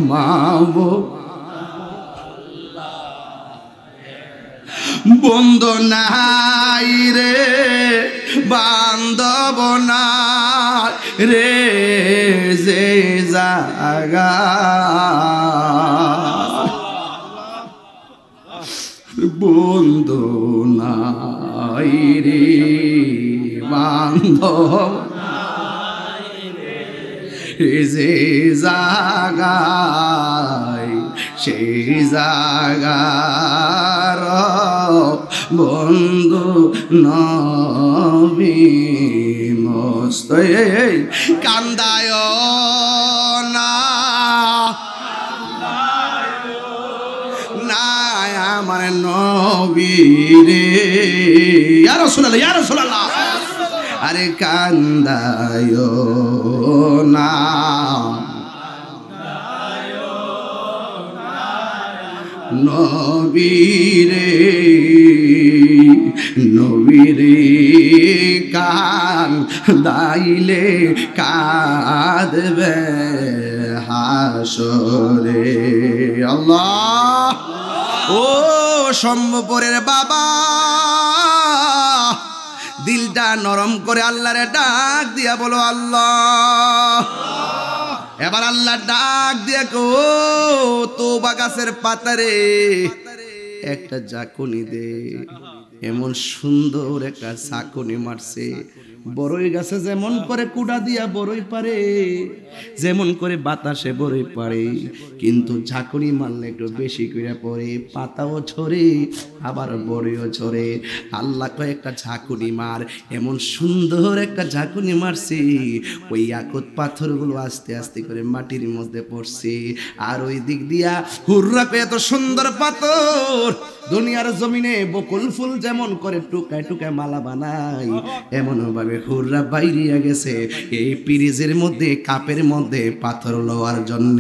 মাবু বন্ধ নাই রে বান্ধব নাই রে যে জাগা, বন্ধু নাই রে বান্ধব যে জাগায় সেই জাগার বন্ধু নবী মস্ত কান্দায় না আমার নবী রে ইয়া রাসূলুল্লাহ ইয়া রাসূলুল্লাহ আরে কান্দায় না নবী রে নবী রে কান্দাইলে কাঁদবে হাসরে আল্লাহ ও সম্ভবরের বাবা দিলটা নরম করে আল্লাহরে ডাক দিয়া বলো আল্লাহ এবার আল্লাহ ডাক দিয়া কো তোবা গাছের পাতারে একটা জাকুনি দে এমন সুন্দর একটা জাকুনি মারছে বড়ই গাছে যেমন করে কুড়া দিয়া বড়ই পারে যেমন করে বাতাসে বড়ই পারে কিন্তু ঝাঁকুনি মারলে একটু বেশি করে পড়ে পাতাও ছড়ে আবার বড়ইও ছড়ে আল্লাহ কয় একটা ঝাঁকুনি মার এমন সুন্দর একটা ঝাঁকুনি মারছে ওই ইয়াকুত পাথরগুলো আস্তে আস্তে করে মাটির মধ্যে পড়ছে আর ওই দিক দিয়া হুররা কয় এত সুন্দর পাথর দুনিয়ার জমিনে বকুল ফুল যেমন করে টুকায় টুকায় মালা বানায় এমন ভাবে হুররা বাইরিয়া গেছে এই পিরিজের মধ্যে কাপের মধ্যে পাথর লওয়ার জন্য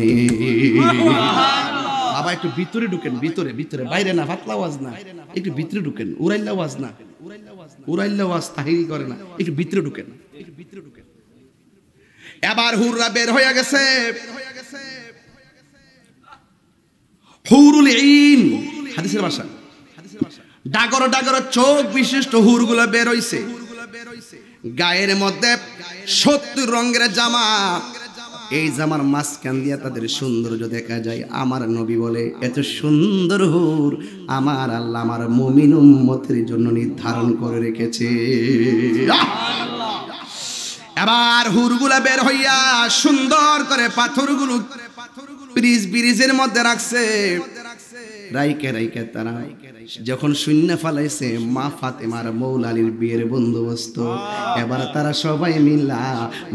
বাবা একটু ভিতরে ঢুকেন ভিতরে ভিতরে বাইরে না পাতলা আওয়াজ না একটু ভিতরে ঢুকেন উড়াইলা আওয়াজ না উড়াইলা আওয়াজ তাহিরি করে না একটু ভিতরে ঢুকেন এবার হুররা বের হয়ে গেছে হুরুল ঈন হাদিসের ভাষা ডাগর ডাগর চোখ বিশিষ্ট হুরগুলো বের হইছে গায়ের মধ্যে 70 রঙের জামা এই জামার মাঝখান দিয়া তাদের সৌন্দর্য দেখা যায় আমার নবী বলে এত সুন্দর হুর আমার আল্লাহ আমার মুমিন উম্মতের জন্য নির্ধারণ করে রেখেছে এবার হুরগুলা বের হইয়া সুন্দর করে পাথরগুলো ব্রিজের মধ্যে রাখছে রাইকে রাইকে তারা যখন শূন্য ফালাইছে মা ফাতেমার মৌলা আলীর বিয়ের বন্দোবস্ত এবার তারা সবাই মিলা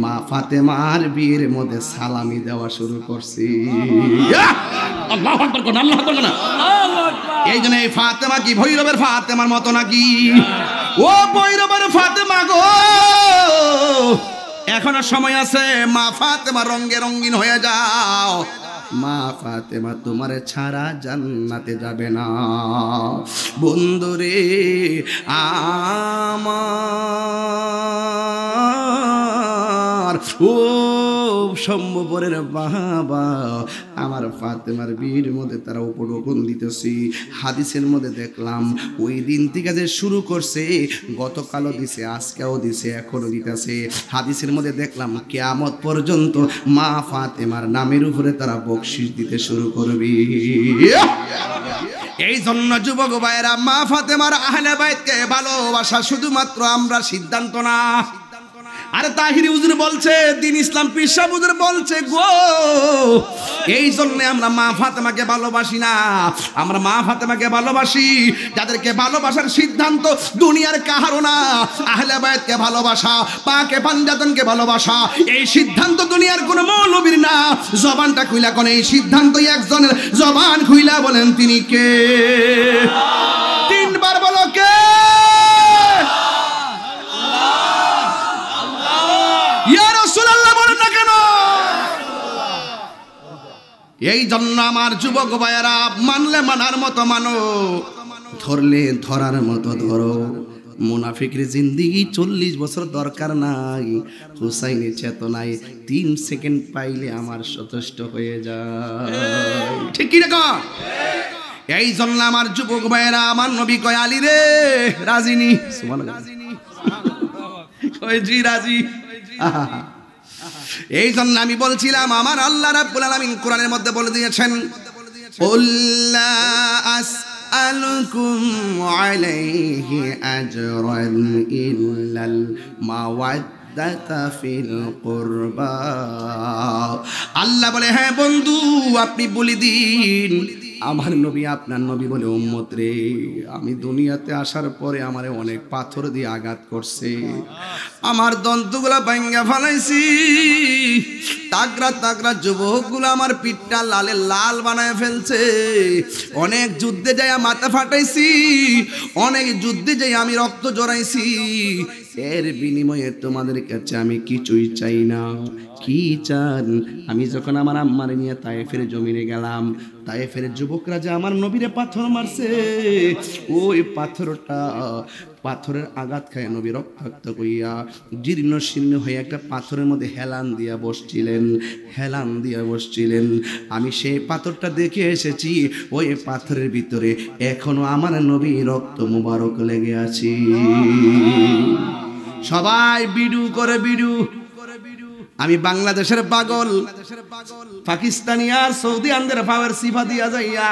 মা ফাতেমার বিয়ের মধ্যে সালামি দেওয়া শুরু করছে আল্লাহু আকবার কোন আল্লাহু আকবার না এই জন্য এই ফাতেমা কি ভৈরবের ফাতেমার মতো নাকি ও ভৈরবের ফাতেমা গো এখনো সময় আছে মা ফাতেমা রঙে রঙিন হয়ে যাও মা ফাতেমা তোমার ছাড়া জান্নাতে যাবে না বন্ধুরে আমার ও সম্ভবরের বাবা আমার ফাতেমার বিয়ের মধ্যে তারা উপঢৌকন দিতেছি হাদিসের মধ্যে দেখলাম ওই দিন থেকে যে শুরু করছে গতকালও দিছে আজকেও দিছে এখনো দিতেছে হাদিসের মধ্যে দেখলাম কিয়ামত পর্যন্ত মা ফাতেমার নামের উপরে তারা বকশিশ দিতে শুরু করবে এই জন্য যুবক ভাইরা মা ফাতেমার আহলে বাইতকে ভালোবাসা শুধুমাত্র আমরা সিদ্ধান্ত না আরে তাহিরি হুজুর বলছে দিন ইসলাম পীর সাহেব হুজুর বলছে গো এই জন্য আমরা মা ফাতেমাকে ভালোবাসি না আমরা মা ফাতেমাকে ভালোবাসি যাদেরকে ভালোবাসার সিদ্ধান্ত দুনিয়ার কাহারও না আহলে বাইতকে ভালোবাসা পাকে পাঞ্জাতনকে ভালোবাসা এই সিদ্ধান্ত দুনিয়ার কোনো মৌলবীর না জবানটা খুইলা কোন এই সিদ্ধান্তই একজনের জবান খুইলা বলেন তিনি কে তিনবার বলো কে এই জন্য আমার যুবক ভাইয়েরা মানলে মানার মতো মানো ধরলে ধরার মতো ধরো মুনাফিকের জিন্দেগি 40 বছর দরকার নাই হুসাইনের চেতনায় 3 সেকেন্ড পাইলে আমার যথেষ্ট হয়ে যায় ঠিক কি না এই জন্য আমার যুবক ভাইয়েরা আমার নবী কয় আলী রে রাজিনী সুবহানাল্লাহ কয় জি রাজি এই জন্য আমি বলছিলাম আমার আল্লাহ রাব্বুল আলামিন কোরআনের মধ্যে বলে দিয়েছেন উল্লা আসআলুকুম আলাইহি আজরান ইল্লাল মাওয়াদ মাওয়াদ্দাতা ফিল কুরবা। আল্লাহ বলে হ্যাঁ বন্ধু আপনি বলে দিন আমার নবী আপনার নবী বলে উম্মত রে আমি দুনিয়াতে আসার পরে আমারে অনেক পাথর দিয়ে আঘাত করছে, আমার দন্তগুলা ভাঙ্গা ফেলাইছি, তাগরা তাগরা যুবকগুলো আমার পিঠটা লালে লাল বানায় ফেলছে, অনেক যুদ্ধে যাই মাথা ফাটাইছি, অনেক যুদ্ধে যাই আমি রক্ত জড়াইছি, এর বিনিময়ে তোমাদের কাছে আমি কিছুই চাই না। কি চান? আমি যখন আমার আম্মারে নিয়ে তায়েফের জমিনে গেলাম, তায়েফের যুবকরা যে আমার নবীরে পাথর মারছে, ওই পাথরটা পাথরের আঘাত খায় নবী রক্তাক্ত কইয়া জীর্ণ শীর্ণ হয়ে একটা পাথরের মধ্যে হেলান দিয়া বসছিলেন, হেলান দিয়া বসছিলেন। আমি সেই পাথরটা দেখে এসেছি, ওই পাথরের ভিতরে এখনো আমার নবী রক্ত মুবারক লেগে আছে। সবাই বিডু করে বিডু। আমি বাংলাদেশের পাগল, পাকিস্তানি আর সৌদি আনদের পাওয়ার সিফা দিয়া যাইয়া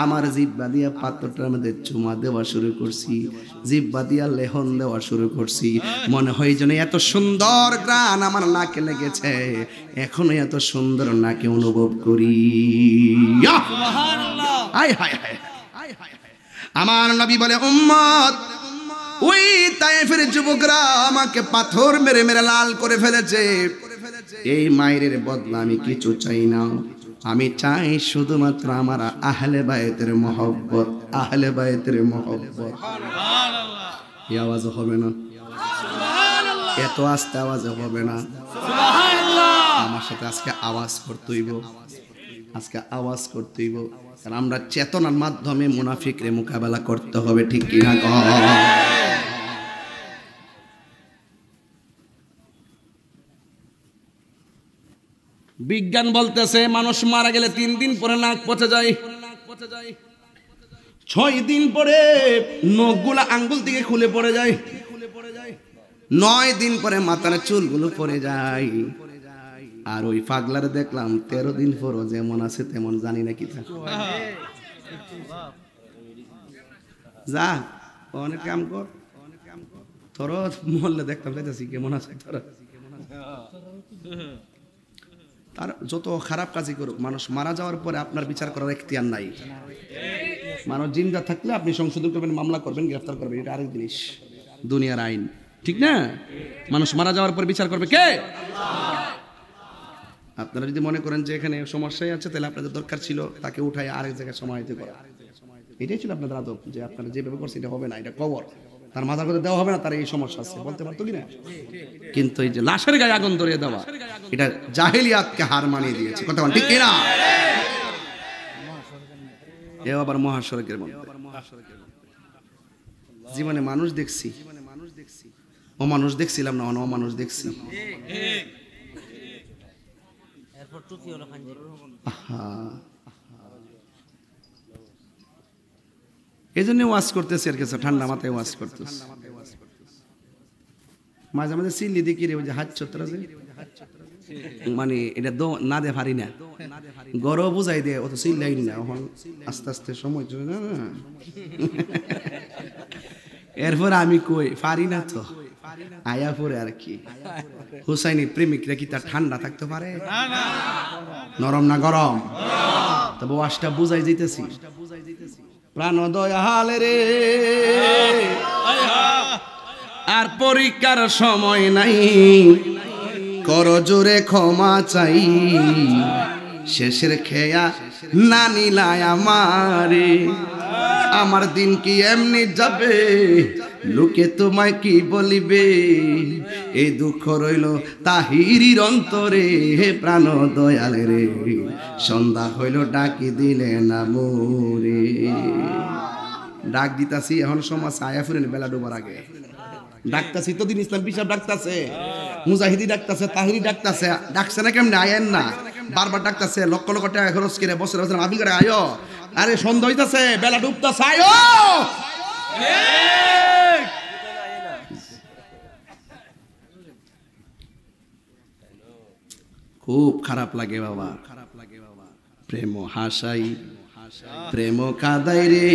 আমার জিব্বা দিয়া পাথরটার মধ্যে চুমা দেওয়া শুরু করছি, জিব্বা দিয়া লেহন দেওয়া শুরু করছি। মনে হয় যেন এত সুন্দর গ্রান আমার নাকে লেগেছে, এখনো এত সুন্দর নাকে অনুভব করি। আমার নবী বলে উম্মত ওই তায়েফের যুবকরা আমাকে পাথর মেরে মেরে লাল করে ফেলেছে, এই মায়ের বদলা আমি কিছু চাই না, আমি চাই শুধুমাত্র আমার আহলে বায়তের মহব্বত, আহলে বায়তের মহব্বত। এই আওয়াজ হবে না, এত আস্তে আওয়াজ হবে না, আমার সাথে আজকে আওয়াজ করতে হইব, আজকে আওয়াজ করতে হইব, কারণ আমরা চেতনার মাধ্যমে মুনাফিকরে মোকাবেলা করতে হবে, ঠিক কিনা? বিজ্ঞান বলতেছে মানুষ মারা গেলে 3 দিন পরে নাক পচে যায়, 6 দিন পরে নখগুলা আঙ্গুল থেকে খুলে পড়ে যায়, 9 দিন পরে মাথার চুলগুলো পড়ে যায়। আর ওই পাগলারে দেখলাম 13 দিন পরও যেমন আছে তেমন, জানি না কি যা অনেক কাম কর, তোর মহল্লে দেখতাম যাইতেছি কেমন আছে তোরা। তার যত খারাপ কাজই করুক, মানুষ মারা যাওয়ার পরে আপনার বিচার করার এখতিয়ার নাই। মানুষ জিন্দা থাকলে আপনি সংশোধন করবেন, মামলা করবেন, গ্রেফতার করবেন, এটা আরেক জিনিস, দুনিয়ার আইন, ঠিক না? মানুষ মারা যাওয়ার পর বিচার করবে কে? আপনারা যদি মনে করেন যে এখানে সমস্যাই আছে, তাহলে আপনাদের দরকার ছিল তাকে উঠায় আরেক জায়গায় সমাহিত করা, এটাই ছিল আপনাদের আদব, যে আপনারা যেভাবে করছেন এটা হবে না, এটা কবর, তার মাথার কথা দেওয়া হবে না, তার এই সমস্যা আছে, বলতে পারতো কিনা? কিন্তু এই যে লাশের গায়ে আগুন ধরিয়ে দেওয়া, এটা জাহেলিয়াতকে হার মানিয়ে দিয়েছে, কথা বল ঠিক কিনা? এও আবার মহাসড়কের মধ্যে জীবনে মানুষ দেখছি, অমানুষ দেখছিলাম না, অমানুষ দেখছি। এই জন্য ওয়াজ করতেছি আর কিছু, ঠান্ডা মাথায় ওয়াজ করতেছি। মাঝে মাঝে চিল্লি দেখি রে, ওই যে হাত চত্র আছে, মানে এটা না দে পারি না, গরম বুঝাই দে, অত চিল্লাই না, এখন আস্তে আস্তে সময় চলে না। এরপর আমি কই পারি না তো, আয়া পরে আর কি। হুসাইনি প্রেমিকরা কি তার ঠান্ডা থাকতে পারে? নরম না গরম? তবে ওয়াজটা বুঝাই যাইতেছি, প্রাণ দয়াল রে আর পরীক্ষার সময় নাই, কর জোরে ক্ষমা চাই, শেষের খেয়া না নিলায় আমারে, আমার দিন কি এমনি যাবে, লোকে তোমায় কি বলিবে, এই দুঃখ রইল তাহিরির অন্তরে, হে প্রাণ দয়াল রে সন্ধ্যা হইল ডাকি দিলে না মোরে। ডাক দিতাছি এখন সমাজ আয়া ফুরেন, বেলা ডোবার আগে ডাকতাছি, তো দিন ইসলাম পিসাব ডাকতাছে, মুজাহিদি ডাকতাছে, তাহিরি ডাকতাছে, ডাকছে না কেমনে? আয়েন না, বারবার ডাকতাছে, লক্ষ লক্ষ টাকা খরচ করে বছর বছর মাহফিল করে আয়ো, আরে সন্ধ্যা হইতাছে, বেলা ডুবতাছে, আয়ো। খুব খারাপ লাগে বাবা, খারাপ লাগে বাবা। প্রেম হাসাই প্রেম কাদাই রে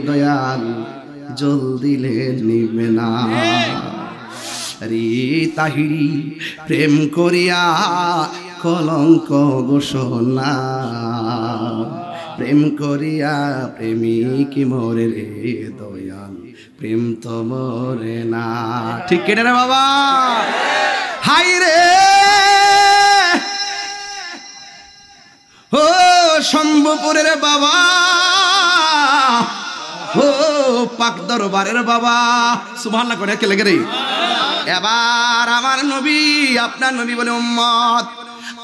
দয়াল, জল দিলে নিবে না। রে তাহিরি প্রেম করিয়া কলঙ্ক ঘোষণা, প্রেম করিয়া প্রেমিক মরে রে দয়াল, প্রেম তো মরে না। ঠিক কেটে রে বাবা, হাই রে ও শম্ভুপুরের বাবা, ও পাক দরবারের বাবা, সুবহানাল্লাহ করে কে লেগে রে। এবার আমার নবী, আপনার নবী বলে উম্মত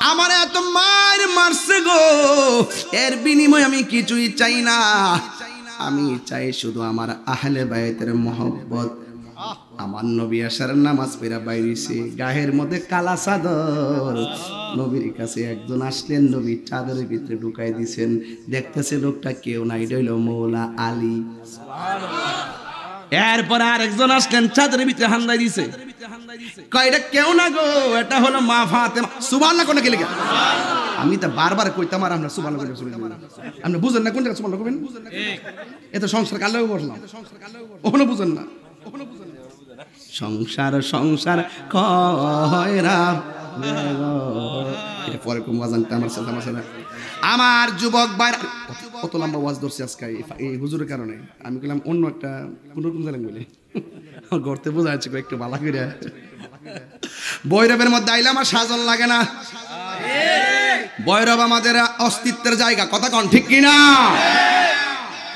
আমার এত মার মারছে গো, এর বিনিময়ে আমি কিছুই চাই না, আমি চাই শুধু আমার আহলে বাইতের মহব্বত। আমার নবী আসার নামাজ পড়া বাইরেছে, গায়ের মধ্যে কালা চাদর। নবীর কাছে একজন আসলেন, নবী চাদরের ভিতরে ঢুকাই দিছেন, দেখতেছে লোকটা কেউ নাই, এটা হইল মৌলা আলী। এরপরে আরেকজন আসলেন, চাদরের ভিতরে হান্দাই দিছে, কয় এটা কেউ না গো, এটা হলো মা ফাতেমা। সুবহানাল্লাহ কোন কে লেখা? আমি তো বারবার কইতাম আর আমরা সুবহানাল্লাহ কইতে শুনি, আপনি বুঝেন না কোনটা সুবহানাল্লাহ কইবেন? এত সংসার কালেও বসলাম, ওখানে বুঝেন না। সংসার সংসার কয়রা এটা পরে কোন ওয়াজনটা আমার সাথে আমার যুবক ভাই কত লম্বা ওয়াজ ধরছে আজকে এই হুজুরের কারণে। আমি বললাম অন্য একটা কোনরকম জানেন বলে গড়তে বোঝা যাচ্ছে একটু ভালো করে। ভৈরবের মধ্যে আইলে আমার সাজন লাগে না, ভৈরব আমাদের অস্তিত্বের জায়গা, কথা কন ঠিক কিনা?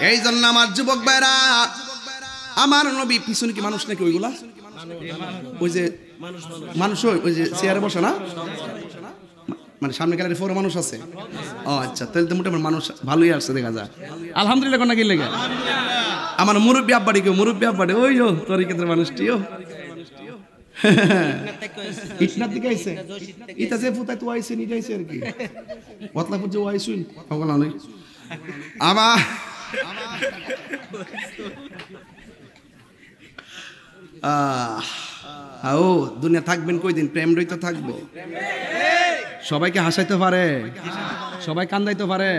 এই জন্য আমার যুবক ভাইরা, আমার নবী পিছনে কি মানুষ নাকি ওইগুলা? ওই যে মানুষ, ওই যে চেয়ারে বসে না, মানে সামনে গ্যালারি ফোর মানুষ আছে। ও আচ্ছা, তাহলে তো মোটামুটি মানুষ ভালোই আসছে দেখা যায়। আলহামদুলিল্লাহ কোন কি লেগে আমার মুরব্বী আব্বাড়ি, কেউ মুরব্বী আব্বাড়ি ওই যো তরিকাতের মানুষটিও ইটনার দিকে আইছে, ইটা যে ফুটাই তো আইছে নিতে আইছে আর কি, বতলাপুর যে আইছুন ওগুলো অনেক আমার ও দুনিয়া থাকবেন কয়দিন, প্রেম রইতে থাকবো। সবাইকে হাসাইতে পারে, সবাই কান্দাইতে পারে,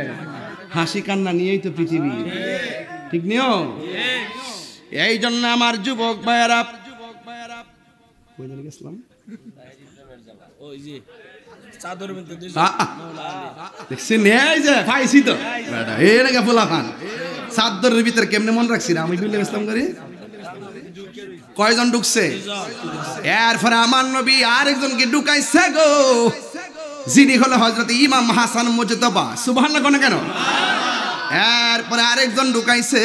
হাসি কান্না নিয়েই তো পৃথিবী, ঠিক নিও। এই জন্য আমার যুবক ভাইয়েরা, গেছিলাম চাদরের ভিতরে কেমনে মনে রাখছি না আমি ইসলাম করি কয়জন ঢুকছে। এরপরে আমার নবী আরেকজনকে ঢুকাইছে গো, যিনি হলো হযরত ইমাম হাসান মুজতবা। সুবহানাল্লাহ কোন কেন? এরপরে আরেকজন ঢুকাইছে,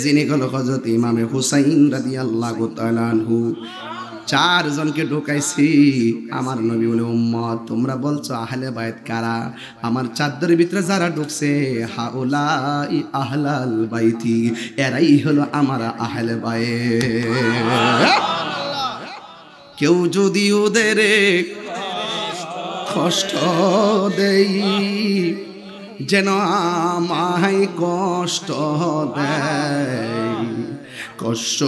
যিনি হলো হযরত ইমামে হুসাইন রাদিয়াল্লাহু তাআলা আনহু। চারজনকে ঢুকাইছি। আমার নবী বলে উম্মত তোমরা বলছো আহলে বাইত কারা? আমার চাদরের ভিতরে যারা ঢুকছে হাউলাই আহলাল বাইতি, এরাই হলো আমার আহলে বাইত। কেউ যদি ওদের কষ্ট দেই যেন আমায় কষ্ট দেয়, কষ্ট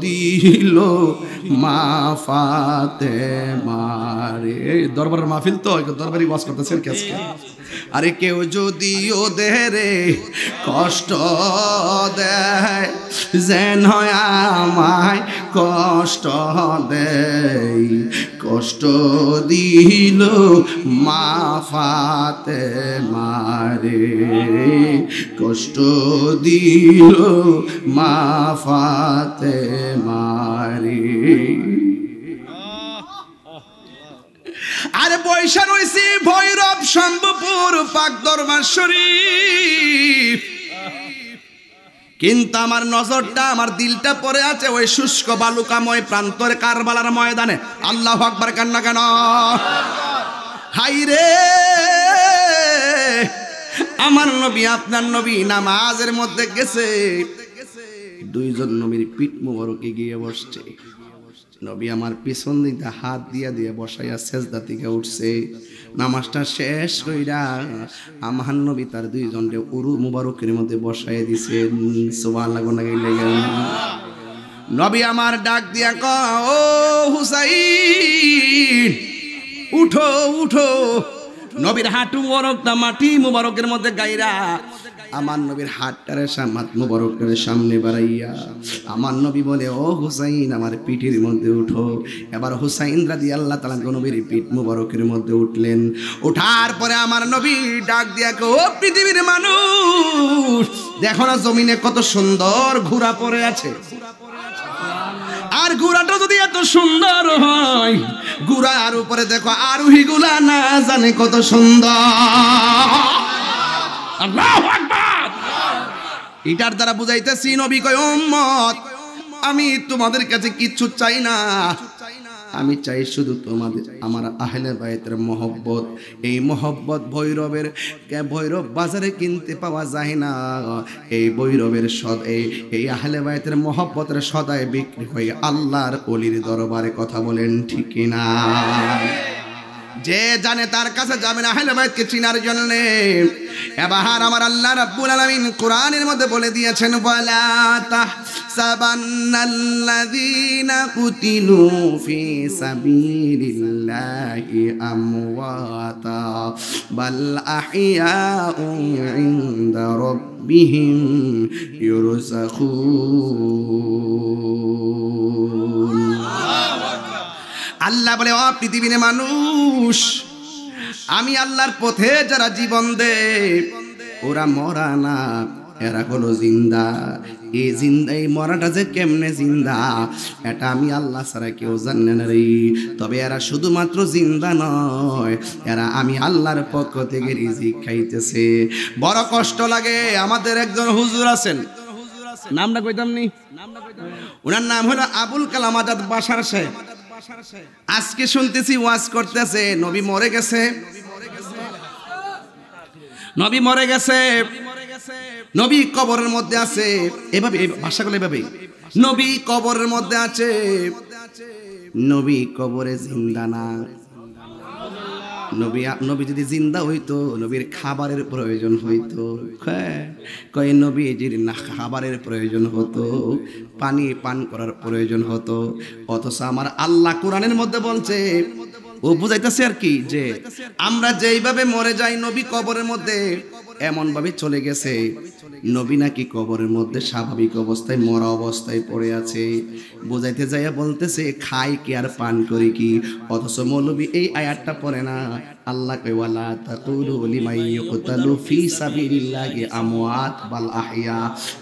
দিল মা ফাতেমারে। দরবারের মাহফিল তো দরবারি ওয়াজ করতেছেন আজকে। আরে কেউ যদি ওদের কষ্ট দেয় যেন আমায় কষ্ট দেয়, কষ্ট দিল মা ফাতেমারে, কষ্ট দিল মা ফাতেমারে। আরে বৈশা রয়েছি ভৈরব শম্ভুপুর পাক দরবার শরীফ, কিন্তু আমার নজরটা আমার দিলটা পড়ে আছে ওই শুষ্ক বালুকাময় প্রান্তরে কারবালার ময়দানে। আল্লাহু আকবার কান্না কেন? হাই রে আমার নবী আপনার নবী নামাজের মধ্যে গেছে, দুইজন নবীর পিঠ মুবারকে গিয়ে বসছে। নবী আমার পিছন দিকে হাত দিয়া দিয়ে বসাইয়া সেজদা থেকে উঠছে। নামাজটা শেষ কইরা আমার নবী তার দুইজনকে উরু মুবারকের মধ্যে বসাইয়া দিছেন। সুবহানাল্লাহ কোন গাইলেন? নবী আমার ডাক দিয়া কয় ও হুসাইন উঠো উঠো। নবীর হাঁটু মুবারকটা মাটি মুবারকের মধ্যে গাইরা আমার নবীর হাতটারে হাত মুবারকটারে সামনে বাড়াইয়া আমার নবী বলে, ও হুসাইন আমার পিঠের মধ্যে উঠো। এবার হুসাইন রাদিয়াল্লাহু তাআলা নবীর পিঠ মুবারকের মধ্যে উঠলেন। ওঠার পরে আমার নবী ডাক দিয়া কো, ও পৃথিবীর মানুষ, দেখো না জমিনে কত সুন্দর ঘোড়া পড়ে আছে, আর ঘোড়াটা যদি এত সুন্দর হয়, ঘোড়ার উপরে দেখো আরোহী গুলা না জানে কত সুন্দর। আল্লাহু আকবার। এটার দ্বারা বুঝাইতেছি নবী কয়, উম্মত আমি তোমাদের কাছে কিচ্ছু চাই না, আমি চাই শুধু তোমাদের আমার আহলে বাইতের মহব্বত। এই মহব্বত ভৈরবের ভৈরব বাজারে কিনতে পাওয়া যায় না। এই ভৈরবের এই আহলে বাইতের মহব্বতের সদায় বিক্রি হয়ে আল্লাহর ওলির দরবারে। কথা বলেন ঠিক কিনা? যে জানে তার কাছে যাবেন আহলে বাইতকে চিনার জন্য। এবার আমার আল্লাহ রাব্বুল আলামিন কোরআনের মধ্যে বলে দিয়েছেন, ওয়ালা তাহসাবান্নাল্লাযীনা কুতিলু ফি সাবিলিল্লাহি আমওয়াতা বাল আহইয়াউ ইনদা রাব্বিহিম ইউরযাকুন। আল্লাহ বলে, ও পৃথিবীর মানুষ, আমি আল্লাহর পথে যারা জীবন দেয় ওরা মরা না, এরা হলো জিন্দা। এই জিন্দা, এই মরাটা যে কেমনে জিন্দা এটা আমি আল্লাহ ছাড়া কেউ জানে না রে। তবে এরা শুধুমাত্র জিন্দা নয়, এরা আমি আল্লাহর পক্ষ থেকে রিজিক খাইতেছে। বড় কষ্ট লাগে। আমাদের একজন হুজুর আছেন, নামটা কইতাম নি, ওনার নাম হলো আবুল কালাম আজাদ বাশার সাহেব। আজকে শুনতেছি ওয়াজ করতেছে নবী মরে গেছে, নবী মরে গেছে, নবী কবরের মধ্যে আছে। এভাবে ভাষাগুলো এভাবে, নবী কবরের মধ্যে আছে, নবী কবরে জিন্দা না। নবী যদি জিন্দা হইতো নবীর খাবারের প্রয়োজন হইতো। কয় নবীজির না খাবারের প্রয়োজন হতো, পানি পান করার প্রয়োজন হতো। অথচ আমার আল্লাহ কোরআনের মধ্যে বলছে, ও বুঝাইতেছে আর কি, যে আমরা যেইভাবে মরে যাই নবী কবরের মধ্যে এমন ভাবে চলে গেছে, নবী নাকি কবরের মধ্যে স্বাভাবিক অবস্থায় মরা অবস্থায় পড়ে আছে। বুঝাইতে যাইয়া বলতেছে খাই কি আর পান করি কি। অথচ মৌলবী এই আয়াতটা পড়ে না। আল্লাহ কয়, ওয়ালা তাকুলু লিমান ইউকতালু ফি সাবিলিল্লাহি আমওয়াত বাল আহইয়া।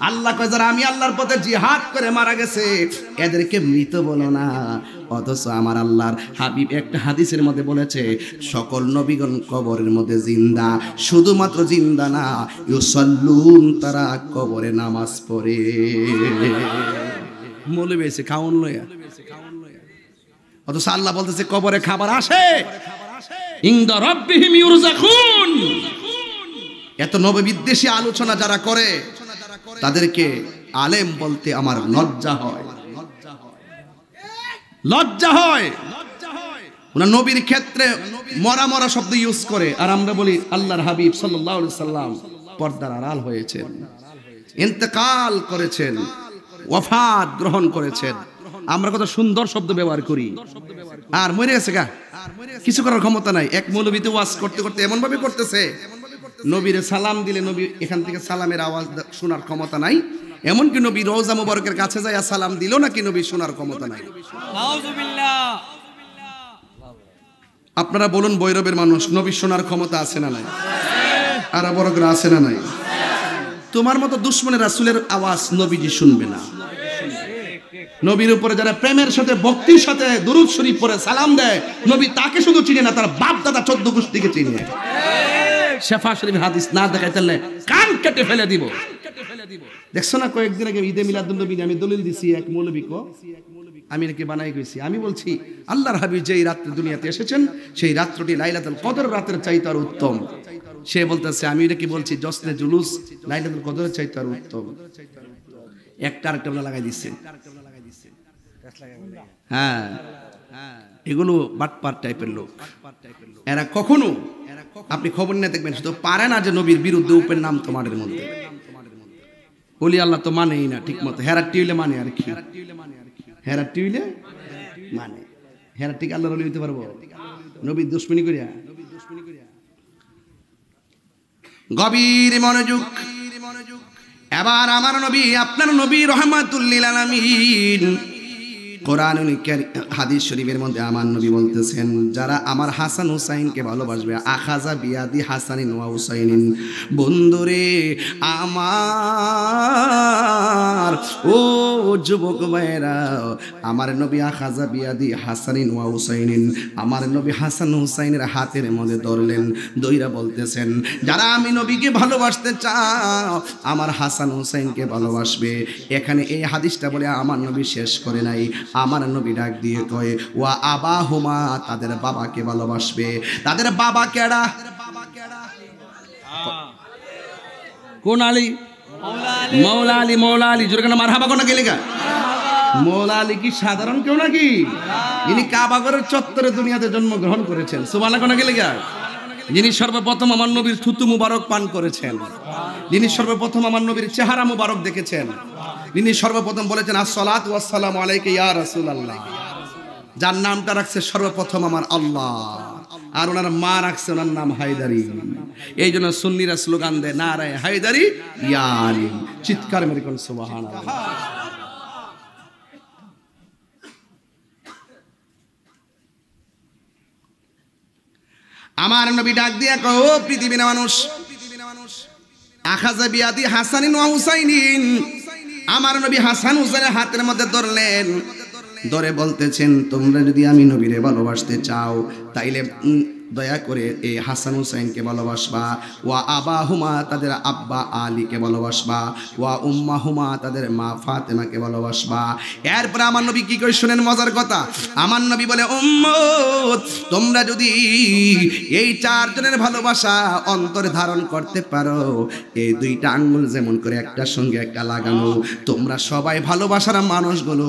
আল্লাহ কয়, যারা আমি আল্লাহর পথে জিহাদ করে মারা গেছে এদেরকে মৃত বলো না। অথচ আমার আল্লাহর হাবিব একটা হাদিসের মধ্যে বলেছে, সকল নবীগণ কবরের মধ্যে জিন্দা, শুধুমাত্র জিন্দা না, ইউসাল্লুন, তারা কবরে নামাজ পড়ে। মৌলবী এসে খাওন লইয়া, অথচ আল্লাহ বলতেছে কবরে খাবার আসে, ইনদা রাব্বিহিম ইউরযাকুন। এত নবী বিদ্বেষী আলোচনা যারা করে তাদেরকে আলেম বলতে আমার লজ্জা হয়, লজ্জা হয়। ওনার নবীর ক্ষেত্রে মরা মরা শব্দ ইউজ করে, আর আমরা বলি আল্লাহর হাবিব সাল্লাল্লাহু আলাইহি সাল্লাম পর্দার আড়াল হয়েছেন, ইন্তেকাল করেছেন, ওয়াফাত গ্রহণ করেছেন। আমরা কত সুন্দর শব্দ ব্যবহার করি, আর মরে গেছে গা, কিছু করার ক্ষমতা নাই। এক মৌলবীতে ওয়াজ করতে করতে এমন ভাবে করতেছে, নবীরে সালাম দিলে নবী এখান থেকে সালামের আওয়াজ শোনার ক্ষমতা নাই। এমনকি নবী রওজা মুবারকের কাছে যায় সালাম দিল নাকি নবী শোনার ক্ষমতা নাই। আপনারা বলুন, ভৈরবের মানুষ, নবী শোনার ক্ষমতা আছে না নাই? আর বড় করে আছে না নাই? তোমার মতো দুশ্মনের রাসূলের আওয়াজ নবীজি শুনবে না। নবীর উপরে যারা প্রেমের সাথে ভক্তির সাথে দুরূদ শরীফ পড়ে সালাম দেয়, নবী তাকে শুধু চিনে না, তার বাপ দাদা 14 গোষ্ঠীকে চিনে। শেফা শরীফ হাদিস না দেখাইতে কান কেটে ফেলে দিব। দেখছো না, কয়েকদিন আগে ঈদে মিলাদুন্নবী আমি দলিল দিছি এক মৌলবীকে, আমি নাকি বানাই গেছি। আমি বলছি আল্লাহর হাবিব যেই রাত্রে দুনিয়াতে এসেছেন সেই রাত্রটি লাইলাতুল কদর রাতের চাইতে আর উত্তম। সে বলতেছে আমি নাকি বলছি জশ্নে জুলুস লাইলাতুল কদরের চাইতে আর উত্তম। একটা আরেকটা লাগাই দিচ্ছে। হ্যাঁ, এগুলো বাটপার টাইপের লোক। এরা কখনো আপনি খবর নিয়ে দেখবেন শুধু পারে না যে নবীর বিরুদ্ধে উপের নাম তোমাদের মধ্যে। বলি আল্লাহ তো মানেই না ঠিক মতো। হেরাটি হইলে মানে আর কি, হেরাটি হইলে মানে, হেরাটি আল্লাহর ওলি হইতে পারবো নবীর দুশমনি করিয়া? গভীর মনোযোগ। এবার আমার নবী আপনার নবী রাহমাতুল লিল আলামিন কোরআনুল কারীম হাদিস শরীফের মধ্যে আমার নবী বলতেছেন যারা আমার হাসান হুসাইনকে ভালোবাসবে আখাযা বিয়াদি হাসানিন ওয়া হুসাইনিন বন্ধুরে আমার ও যুবক ভাইরা আমার নবী আখাযা বিয়াদি হাসানিন ওয়া হুসাইনিন আমার নবী হাসান হুসাইনের হাতের মধ্যে ধরলেন দইরা বলতেছেন যারা আমি নবীকে ভালোবাসতে চাও আমার হাসান হুসাইনকে ভালোবাসবে এখানে এই হাদিসটা বলে আমার নবী শেষ করে নাই আমার নবী ডাক দিয়ে কয় ওয়া আবাহুমা তাদের বাবাকে ভালোবাসবে তাদের বাবা কেডা কোন আলী মৌলা আলী মৌলা আলী জোরে মারহাবা কোন গেলে গা মৌলা আলী কি সাধারণ কেউ নাকি যিনি কাবাগরের চত্বরে দুনিয়াতে জন্মগ্রহণ করেছেন সুবহানাল্লাহ কোন গেলে গা যিনি সর্বপ্রথম আমার নবীর থুতু মুবারক পান করেছেন যিনি সর্বপ্রথম আমার নবীর চেহারা মুবারক দেখেছেন যিনি সর্বপ্রথম বলেছেন আসসালাতু ওয়াসসালামু আলাইকা ইয়া রাসূলুল্লাহ যার নামটা রাখছে সর্বপ্রথম আমার আল্লাহ আর ওনার মা রাখছে ওনার নাম হায়দারি এই জন্য সুন্নিরা স্লোগান দেয় নারায়ে হায়দারি ইয়া আলী চিৎকার মেরে কোন সুবহানাল্লাহ আমার নবী ডাক দিয়া কয় ও পৃথিবীর মানুষ আখাযা বিয়াদি হাসানিন ওয়া হুসাইনিন আমার নবী হাসান হুসাইনের হাতের মধ্যে ধরলেন ধরে বলতেছেন তোমরা যদি আমি নবীরে ভালোবাসতে চাও তাইলে দয়া করে এই হাসান হুসাইনকে ভালোবাসবা ওয়া আবাহুমা তাদের আব্বা আলীকে ভালোবাসবা ওয়া উম্মাহুমা তাদের মা ফাতেমাকে ভালোবাসবা এরপর আমার নবী কি করে শুনেন মজার কথা আমার নবী বলে উম্মত তোমরা যদি এই চারজনের ভালোবাসা অন্তরে ধারণ করতে পারো এই দুইটা আঙ্গুল যেমন করে একটার সঙ্গে একটা লাগানো তোমরা সবাই ভালোবাসার মানুষগুলো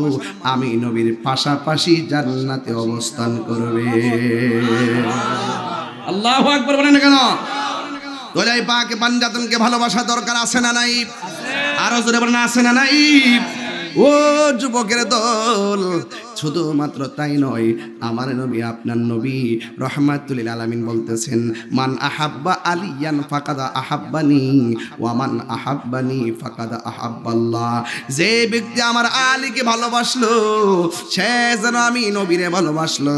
আমি নবীর পাশাপাশি জান্নাতে অবস্থান করবে আল্লাহু আকবার বলেন কেন দোলাই পাক পাঞ্জাতনকে ভালোবাসা দরকার আছে না নাই আরো জোরে বলেন আছে না নাই ও যুবকের দল শুধুমাত্র তাই নয় আমার নবী আপনার নবী রাহমাতুল লিল আলামিন বলতেছেন মান আহাব্বা আলিয়ান ফাকাদ আহাব্বানি ওয়া মান আহাব্বানি ফাকাদ আহাব্বাল্লাহ যে ব্যক্তি আমার আলীকে ভালোবাসলো সে যেন আমি নবীরে ভালোবাসলো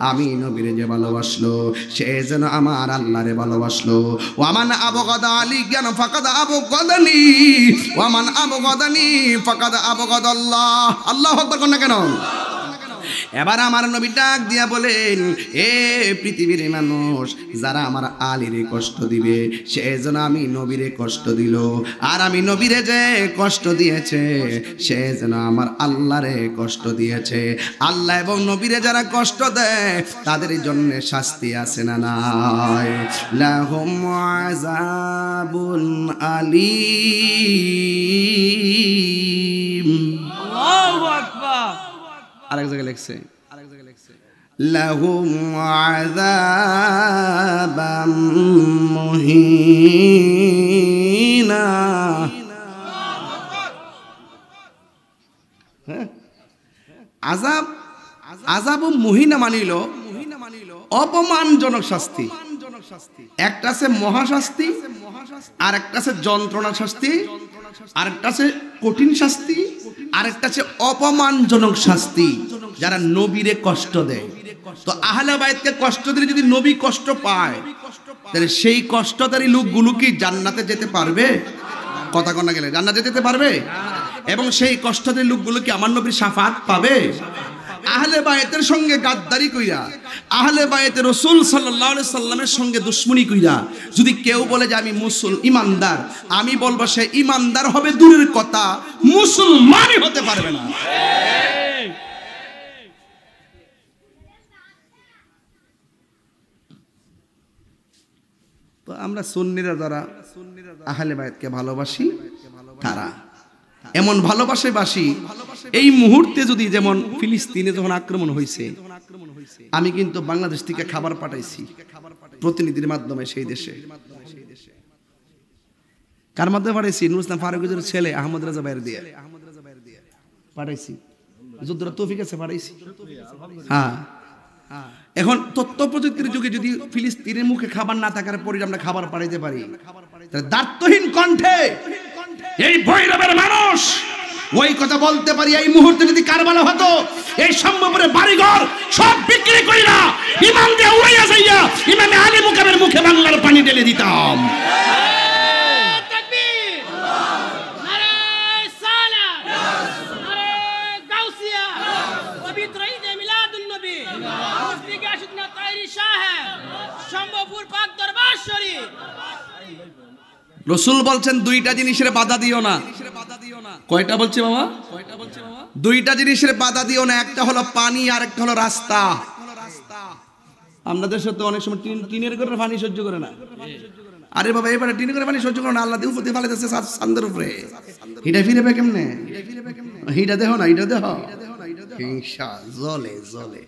আমি নবীরে যে ভালোবাসলো সে যেন আমার আল্লাহরে ভালোবাসলো ওয়া মান আবগাদা আলিয়ান ফাকাদ আবগাদানি ওয়া মান আবগাদানি ফাকাদ আবগাদাল্লাহ আল্লাহু আকবার কোন না কেন এবার আমার নবী ডাক দিয়া বলেন এ পৃথিবীর মানুষ যারা আমার আলীরে কষ্ট দিবে সে যেন আমি নবীরে কষ্ট দিল আর আমি নবীরে যে কষ্ট দিয়েছে সে যেন আমার আল্লাহরে কষ্ট দিয়েছে আল্লাহ এবং নবীরে যারা কষ্ট দেয় তাদের জন্য শাস্তি আছে না নাই লাহুম আযাবুন আলীম আল্লাহু আকবার আরেক জায়গায় লিখছে লাহুম আযাবাম মুহিনা আযাব আযাব মুহিনা মানিল অপমানজনক শাস্তি একটা আছে মহাশাস্তি আর একটা আছে যন্ত্রণা শাস্তি আর একটা আছে কঠিন শাস্তি আর একটা আছে অপমানজনক শাস্তি যারা নবীরে কষ্ট দেয় তো আহলে বাইতকে কষ্ট দিলে যদি নবী কষ্ট পায় তাহলে সেই কষ্টদারী লোকগুলো কি জান্নাতে যেতে পারবে কথা কনা গেলে জান্নাতে যেতে পারবে এবং সেই কষ্টদারী লোকগুলো কি আমার নবীর শাফাত পাবে আহলে বায়তের সঙ্গে গাদ্দারি কইরা আহলে বায়তে রাসূল সাল্লাল্লাহু আলাইহি সাল্লামের সঙ্গে দুশমনি কইরা যদি কেউ বলে যে আমি ইমানদার আমি বলবো সে ইমানদার হবে দূরের কথা মুসলমানই হতে পারবে না তো আমরা সুন্নিরা যারা আহলে বায়তকে ভালোবাসি তারা এমন ভালোবাসি এই মুহূর্তে যদি যেমন ফিলিস্তিনে যখন আক্রমণ হয়েছে আমি কিন্তু বাংলাদেশ থেকে খাবার পাঠাইছি প্রতিনিধির মাধ্যমে সেই দেশে কার মাধ্যমে পাঠাইছি নুরুল ইসলাম ফারুকের ছেলে আহমদ রাজা বাইর দিয়ে পাঠাইছি যুদ্ধরা তৌফিক আছে পাঠাইছি হ্যাঁ এখন তথ্য প্রযুক্তির যুগে যদি ফিলিস্তিনের মুখে খাবার না থাকার পরে আমরা খাবার পাঠাইতে পারি তাহলে দার্থহীন কণ্ঠে এই ভৈরবের মানুষ ওই কথা বলতে পারি, এই মুহূর্তে যদি কারবালা হতো এই সম্ভবরে বাড়িঘর সব বিক্রি কইরা ইমাম দিয়ে উড়াইয়া যাইয়া ইমামে আলী মুকামের মুখে বাংলার পানি ঢেলে দিতাম। রসুল বলছেন দুইটা জিনিসের বাধা দিও না। কয়টা বলছে বাবা? দুইটা জিনিসের বাধা দিও না, একটা হলো পানি আর একটা হলো রাস্তা। আপনাদের সাথে অনেক সময় টিনের করে পানি সহ্য করে না। আরে বাবা এবারে টিনের করে পানি সহ্য করে না, আল্লাহ দিয়ে উপরে ফেলে দিচ্ছে সান্দের উপরে। হিটা ফিরেবে কেমনে? হিটা দেহ না, হিটা দেহ হিংসা জলে জলে।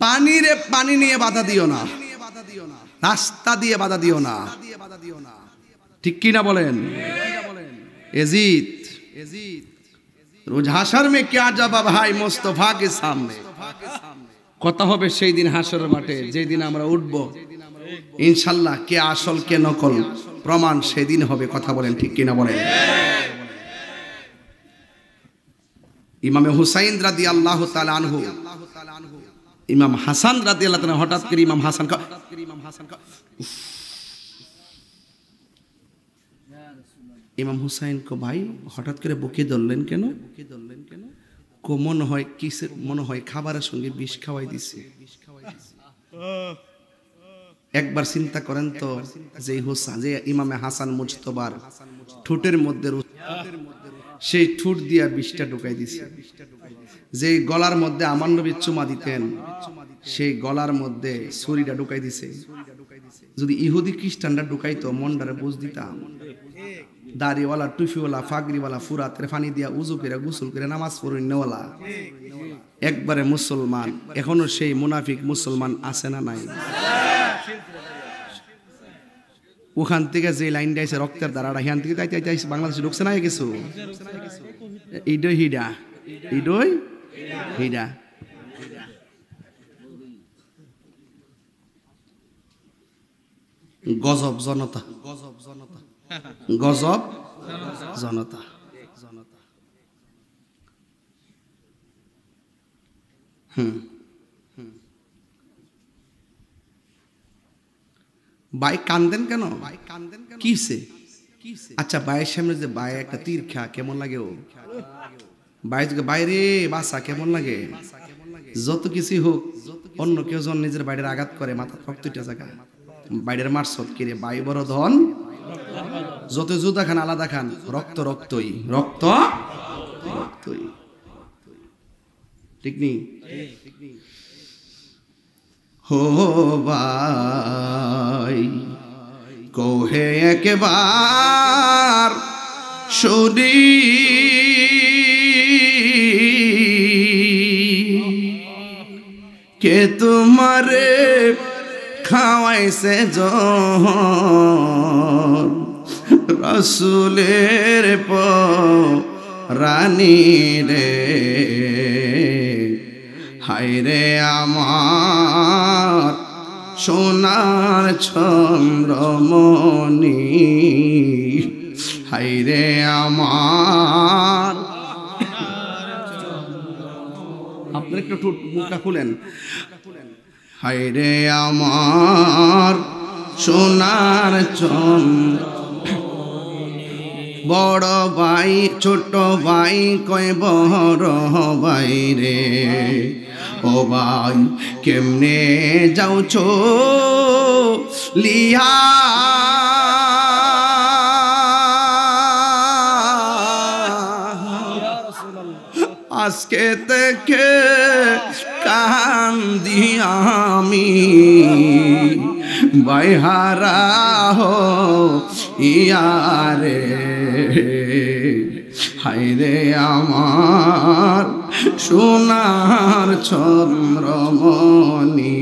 পানিরে পানি নিয়ে বাধা দিও না, রাস্তা দিয়ে বাধা দিও না, ঠিক কি না বলেন? এজিদ রোজ হাশর মে क्या जवाब भाई मुस्तफा के सामने, কথা হবে সেই দিন হাশরের মাঠে, যেই দিন আমরা উঠব ইনশাআল্লাহ। কে আসল কে নকল প্রমাণ সেদিন হবে, কথা বলেন ঠিক কি না বলেন? ইমামে হুসাইন রাদিয়াল্লাহু তাআলা আনহু, ইমাম হাসান রাদিয়াল্লাহু তাআলা, হঠাৎ করে ইমাম হাসান ইমাম হুসাইন কো ভাই হঠাৎ করে বুকে ধরলেন কেন? মনে হয় কিসের, মনে হয় খাবারের সঙ্গে বিষ খাওয়াই দিছে। একবার চিন্তা করেন তো, যে ইমামে হাসান মুজতবার ঠোঁটের মধ্যে সেই ঠোঁট দিয়া বিষটা ঢুকাই দিছে। যে গলার মধ্যে আমার নবী চুমা দিতেন সেই গলার মধ্যে ছুরিটা ঢুকাই দিছে। যদি ইহুদি খ্রিস্টানরা ঢুকাইতো মনটারে বুঝ দিতাম। দাড়িওয়ালা, টুফিওয়ালা, ফাগরিওয়ালা, ফুরাতের পানি দিয়া উজু করে গোসল করে নামাজ পড়িনেওয়ালা একবারে মুসলমান। এখনো সেই মুনাফিক মুসলমান আছে না নাই? ওখান থেকে যে লাইনটা আছে রক্তের দ্বারা হিয়ান থেকে বাংলাদেশে ঢুকছে না কিছু। ইডই হিডা, ইডই হিডা। গজব জনতা, গজব জনতা, গজব জনতা, জনতা। ভাই কান্দেন কেন? ভাই কান্দেন কেন? কিসে? আচ্ছা ভাইয়ের সামনে যে ভাই একটা তীর খা কেমন লাগে? ও ভাই বাইরে বাসা কেমন লাগে? যত কিছুই হোক, অন্য কেউ যখন নিজের বাইরের আঘাত করে মাথা রক্ত উঠে জায়গা, বাইরের মারসত কিরে ভাই বড় ধন। যত জুতা খান আলাদা খান, রক্ত রক্তই, রক্ত রক্তই, ঠিক নি? হো ভাই কোহে একবার শুনি কে তোমারে খাওয়াইছে যখন রসুলের রানী রে, হায়রে আমার সোনার চন্দ্রমণি, হায়রে আমার। আপনার একটু মুখটা খুলেন। হায়রে আমার সোনার চন্দ্র, বড় ভাই ছোট ভাই কয় বড় ভাই রে, ও ভাই কেমনে যাওছ লিয়া, আজকে থেকে কান্দি আমি বাইহারা হো ইয়ারে, হায়রে আমার সোনার চন্দ্রমণি,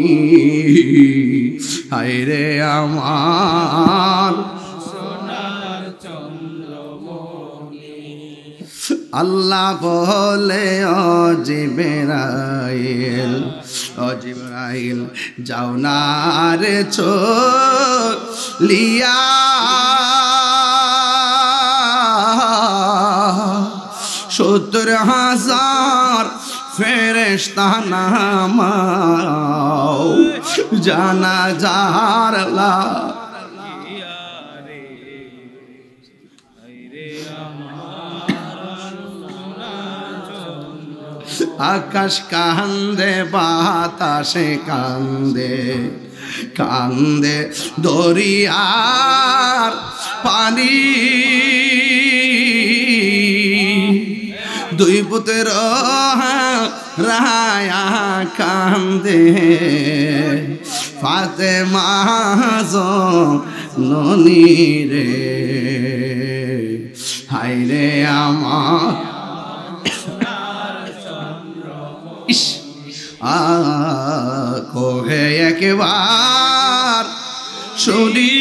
হায়রে আমার সোনার চন্দ্রমণি। আল্লাহ বলে ও জিবরাইল যাও না রে চলিয়া সত্তর হাজার ফেরেশতা নামাও জানাজার লা আকাশ কান্দে বাতাসে কান্দে কান্দে দরিয়ার পানি দুই পুত্র রায়া কান্দে ফাতেমা জননী রে হায় রে আমার কোহে একবার শুনি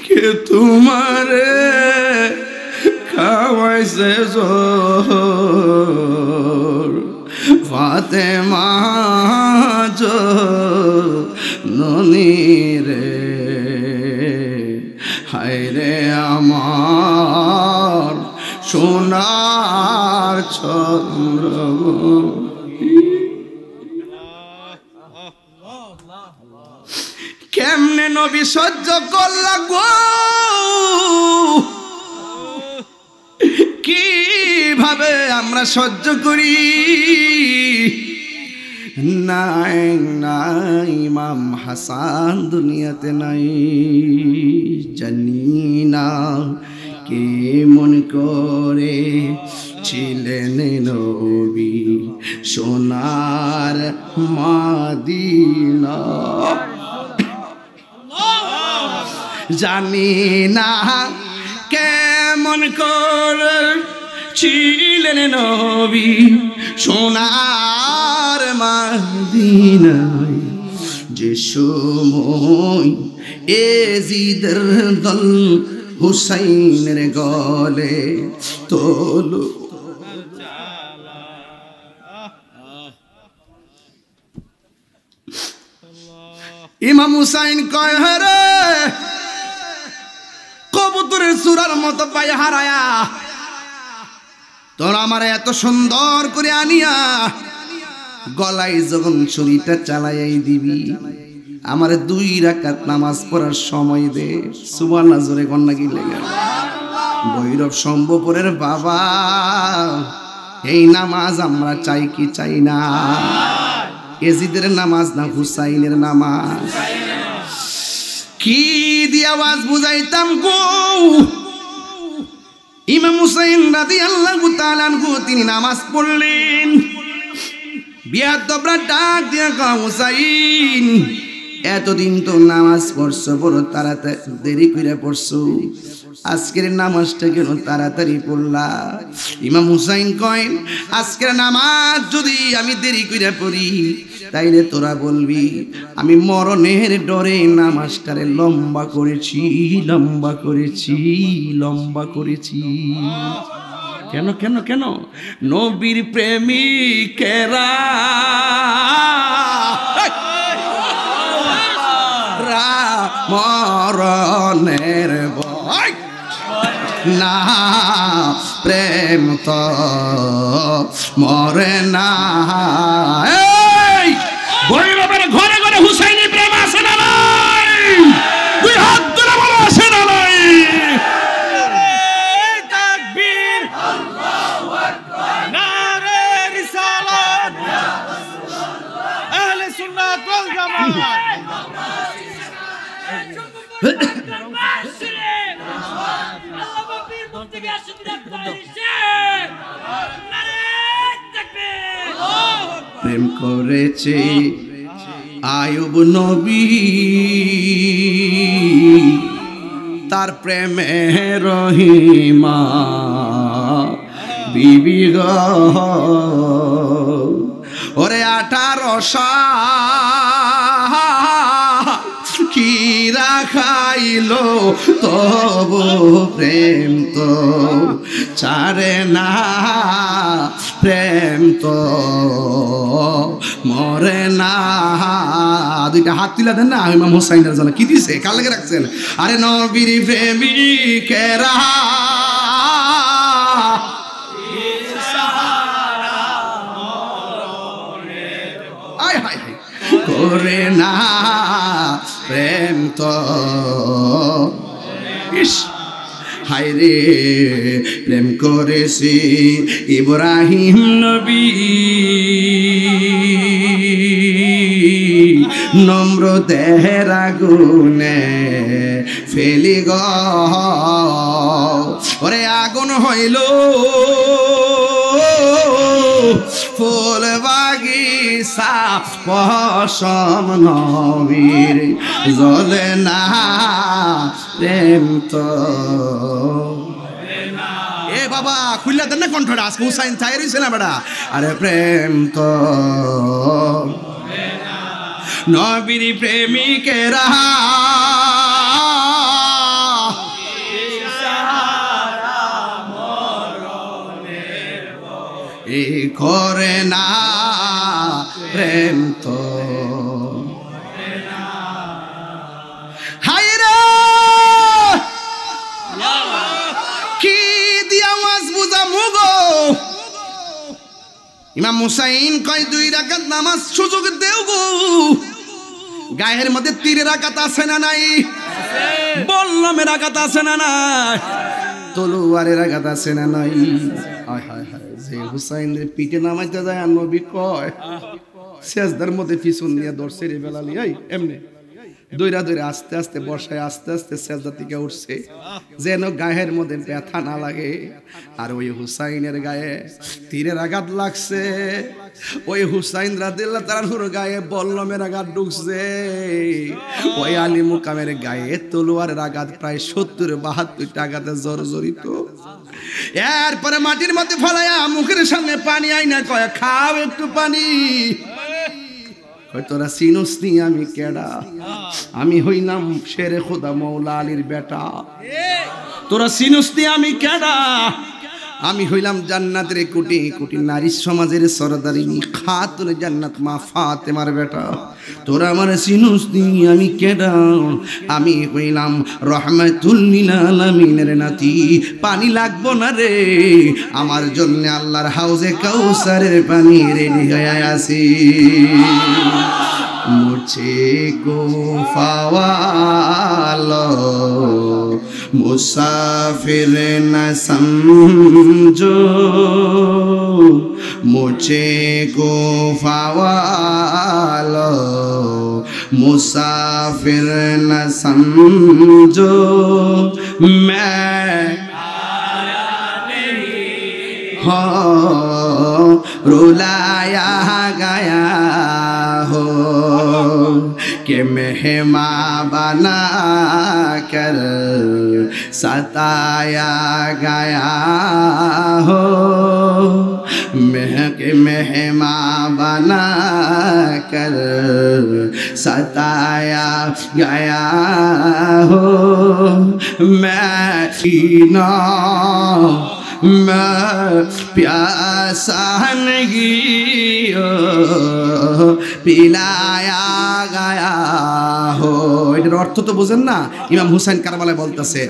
কে তোমারে খাওয়াইছে জোর ফাতেমা জননী রে হায় রে আমার সোনার চন্দ্র কেমনে নবী সহ্য করলা গো কিভাবে আমরা সহ্য করি নাই নাই ইমাম হাসান দুনিয়াতে নাই জানি না কে মন করে ছিলেন নবী সোনার মদিনা জানি না কেমন করে ছিলেন নবী সোনার মদিনায় যে সময় এজিদের দল হুসাইনের গলে তোলো ইমাম হুসাইন কয় রে কবুতরের চূড়ার মতো পায়ে হারায়া তোর আমার এত সুন্দর করে আনিয়া গলায় যখন ছুরিটা চালাইয়াই দিবি আমার 2 রাকাত নামাজ পড়ার সময় দে সুবহানাল্লাহ জোরে কন্যা কি লেগে ভৈরব সম্ভবপুরের বাবা এই নামাজ আমরা চাই কি চাই না এজিদের নামাজ না হুসাইনের নামাজ কি দিয়ে আওয়াজ বুঝাইতাম গো ইমাম হুসাইন রাদিয়াল্লাহু তাআলা আনহু তিনি নামাজ পড়লেন বিয়াদবরা ডাক দিয়া কও হুসাইন এতদিন তো নামাজ পড়ছো বড় তাড়াতাড়ি দেরি করে পড়ছো আজকের নামাজটা কেন তাড়াতাড়ি পড়লা ইমাম হুসাইন কয় আজকের নামাজ যদি আমি দেরি করে পড়ি তাইলে তোরা বলবি আমি মরণের ডরে নামাজটারে লম্বা করেছি লম্বা করেছি লম্বা করেছি কেন কেন কেন নবীর প্রেমিকেরা মরণের ভয় না প্রেম তো মরে না ভৈরবের ঘরে ঘরে হুসাইনি প্রেম আছে না নাই দুই হাত তুলে বলো আছে না নাই তাকবীর আল্লাহু আকবার নারে রিসালাত ইয়া রাসূলুল্লাহ আহলে সুন্নাত ওয়াল জামাত প্রেম করেছে আয়ুব নবী তার প্রেমে রহিমা বিবি গো ওরে 18 কি রাখাইলো তবু প্রেম তো ছাড়ে না, প্রেম তো মরে না। দুইটা হাত তুলে দেন না ইমাম হুসাইনের জন্য। কি দিছে, কার লাগে রাখছেন? আরে নবীর প্রেমিকেরা করে না প্রেম তো ইস হায়রে প্রেম করেছি ইব্রাহিম নবী নম্রতের আগুনে ফেলি গো ওরে আগুন হইল ফুল বাগিচা পশম নবীর জ্বলে না প্রেম তো। এ বাবা খুললা দেন না কণ্ঠটা, আজকে হুসাইন চাই রইছে না বেটা। আরে প্রেম তো নবীর প্রেমিকেরা করে না প্রেম তো। হায়রে কি দিয়া মাছ বুঝা মুগো। ইমাম হুসাইন কয় 2 রাকাত নামাজ সুযোগ দেও গো। গায়ের মধ্যে 3 রাকাত আছে না নাই? বললামের রাকাত আছে না নাই? তলোয়ারের রাকাত আছে না নাই? হায় হায় হায়, যে হুসাইনের পিঠে নামাইতে যায় আর নবী কয় সেজদার মধ্যে পিছন নিয়ে ধরছে রে বেলালি, এই এমনি দইরা দইরা আস্তে আস্তে বসায় আস্তে আস্তে সেজদা থেকে উঠছে যেন গায়ের মধ্যে ব্যথা না লাগে। আর ওই হুসাইনের গায়ে তীরের আঘাত লাগছে, ওই হুসাইন রাদিয়াল্লাহু তাআলার গায়ে বল্লমের আঘাত ঢুকছে, ওই আলী মুকামের গায়ে তলোয়ারের আঘাত প্রায় 70-72টা আঘাতে জর্জরিত। এরপরে মাটির মধ্যে ফেলাইয়া মুখের সামনে পানি আইনা কয় খাও একটু পানি। তোরা চিনুস নি আমি কেডা? আমি হইলাম শেরে খোদা মৌলা আলীর বেটা। তোরা চিনুস নি আমি কেডা? আমি হইলাম জান্নাতের কোটি কোটি নারী সমাজের সরদারিনী খাতুনে জান্নাত মা ফাতেমার বেটা। তোরা আমার চিনুস নি আমি কেডা? আমি হইলাম রহমাতুল লিল আলামিনের নাতি। পানি লাগবো না রে, আমার জন্য আল্লাহর হাউজে কাউসারের পানি রেডি হয়ে আছি। মুঝে কো ফাওয়ালো मुसाफिर न समझो, मुझे को फवालो मुसाफिर न समझो, मैं हो रुलाया गया हो कि मेहमान बना कर सताया गया हो, मेहमान बना कर सताया गया हो। मैं पीना मैं प्यासा नहीं हो পিলায়া গায়া হো। এটার অর্থ তো বুঝেন না? ইমাম হুসাইন কারবালায় বলতেছে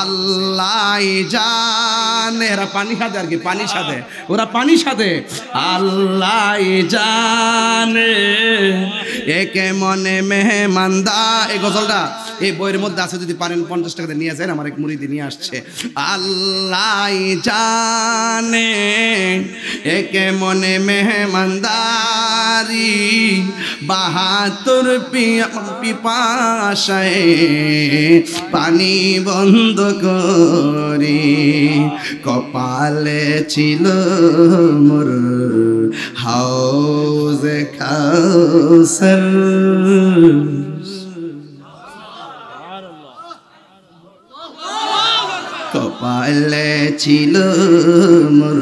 আল্লাহ জানে, এরা পানি সাথে আর কি পানি সাথে, ওরা পানি সাথে আল্লাহ জানে একে মনে মেহমানদা। এই গজলটা এই বইয়ের মধ্যে আছে, যদি পারেন 50 টাকাতে নিয়ে যায়। আমার এক মুরিদি নিয়ে আসছে। আল্লাহ জানে একে মনে মেহমানদারি 72 পিপাসায় পানি বন্ধ করি কপালে ছিল মোর হাউজে কাউসার। কপালে ছিল মোর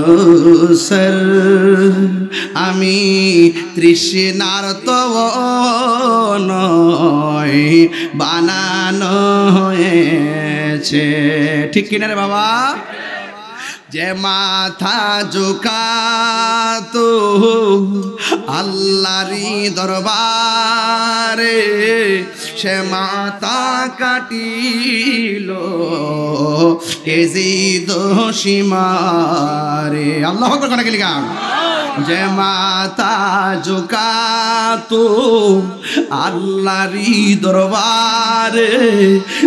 কাউসার আমি তৃষ্ণার তব নয় বানানো হয়েছে। ঠিক কিনা রে বাবা? যে মাথা ঝুঁকাতো আল্লাহরই দরবারে সে মাথা কাটিল এজিদ সীমারে। আল্লাহু আকবার কোন গেলি গান। যে মাথা ঝুঁকাতো আল্লাহরই দরবারে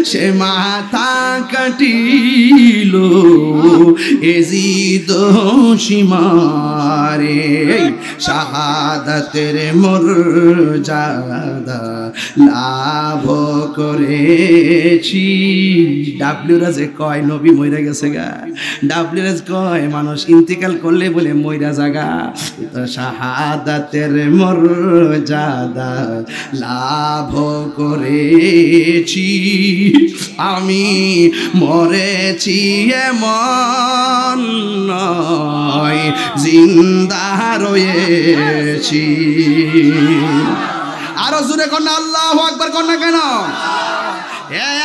সে মাথা কাটিল এজিদ সীমারে। শাহাদাতের মর্যাদা লাভ করেছি। ডাব্লিউ রাজে কয় নবী মইরা গেছে গা। ডাব্লিউ রাজ কয় মানুষ ইন্তিকাল করলে বলে মইরা জাগা। শাহাদাতের মর্যাদা লাভ করেছি আমি মরেছি এমন নয় জিন্দা রয়েছি। আরো জোরে কন্যা আল্লাহু আকবার কন্যা কেন?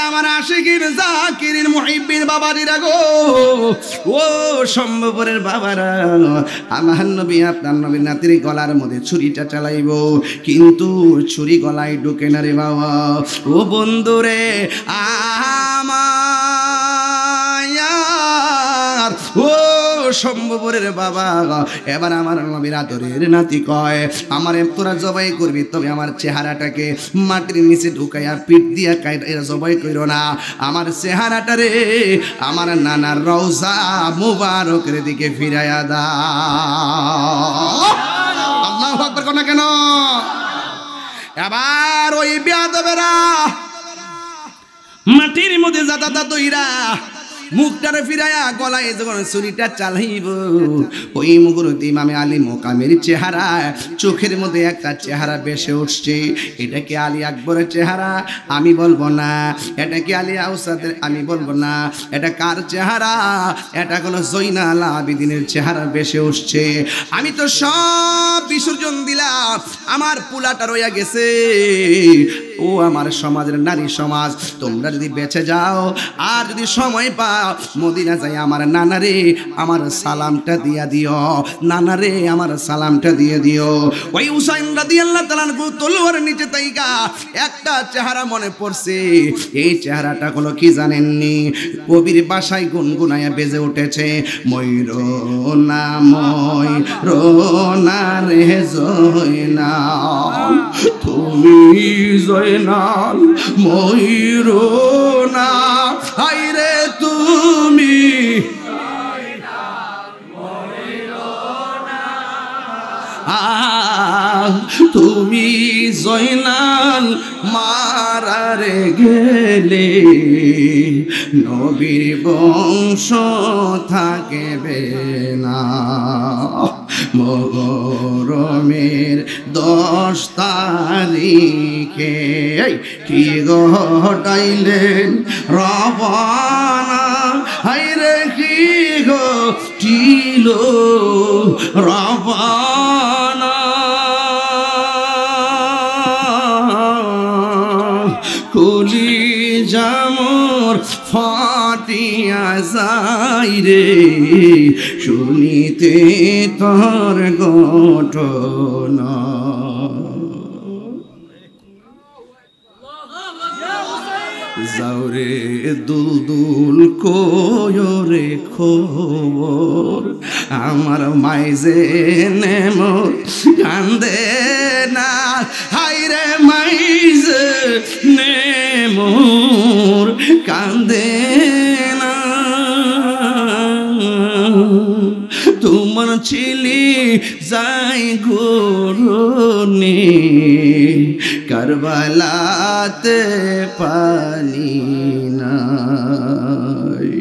আমার আশিকিন জাকিরিন মুহিব্বিন বাবারিরা গো, ও সম্ভবরের বাবারা, আমার নবী আপনার নবীর নাতির গলার মধ্যে ছুরিটা চালাইব, কিন্তু ছুরি গলায় ঢুকে না রে বাবা। ও বন্ধুরে আমার, ও সম্ভবরের বাবা, এবার আমার নবীর আদরের নাতি কয় আমার তোরা জবাই করবি, তবে আমার চেহারাটাকে মাটির নিচে ঢুকাইয়া পিঠ দিয়া কাইটা জবাই কইর না। আমার চেহারাটা রে আমার নানার রওজা মুবারকের দিকে ফিরাইয়া দাও। আল্লাহু আকবার কোন কেন? এবার ওই বেয়াদবেরা মাটির মধ্যে জাতা দইরা মুখটারে ফিরাইয়া গলায় যখন ছুরিটা চালাইব, ওই মুহূর্তে ইমামে আলী মোকামের চেহারা, চোখের মধ্যে একটা চেহারা বেসে উঠছে। এটা কি আলী আকবরের চেহারা? আমি বলবো না। এটা কি আলী আউসাদের? আমি বলবো না। এটা কার চেহারা? এটা কোনো জৈনাল আবিদিনের চেহারা বেসে উঠছে। আমি তো সব বিসর্জন দিলাম, আমার পুলাটা রইয়া গেছে। ও আমার সমাজের নারী সমাজ, তোমরা যদি বেঁচে যাও আর যদি সময় পাও মদিনা যাই আমার নানারে আমার সালামটা দিয়া দিও, নানারে আমার সালামটা দিয়ে দিও। ওই হুসাইন রাদিয়াল্লাহু তাআলা আনহু তলোয়ার নিচে তাইকা একটা চেহারা মনে পড়ছে। এই চেহারাটা হলো কি জানেননি? কবির বাসায় গুনগুনায়া বেজে উঠেছে, ময়ূরনা ময়ূরনা রে জয়নাল, তুমি জয়নাল ময়ূরনা, হায়রে তুমি তুমি জয়নাল মারারে গেলে নবীর বংশ থাকবে না। মুহররমের 10 তারিখে কি ঘটাইলেন রবানা, হায়রে কি ঘটিল রবানা। কলিজা মোর ফাটিয়া যাই রে শুনিতে তোর ঘটনা। যাওরে দুলদুল কোয়রে খবর, আমার মাইজে নেমর কান্দে না, হায়রে মাইজে নেমর কান্দে না। তোমার ছিলি যাই গোরনে কারবালাতে পানি নাই।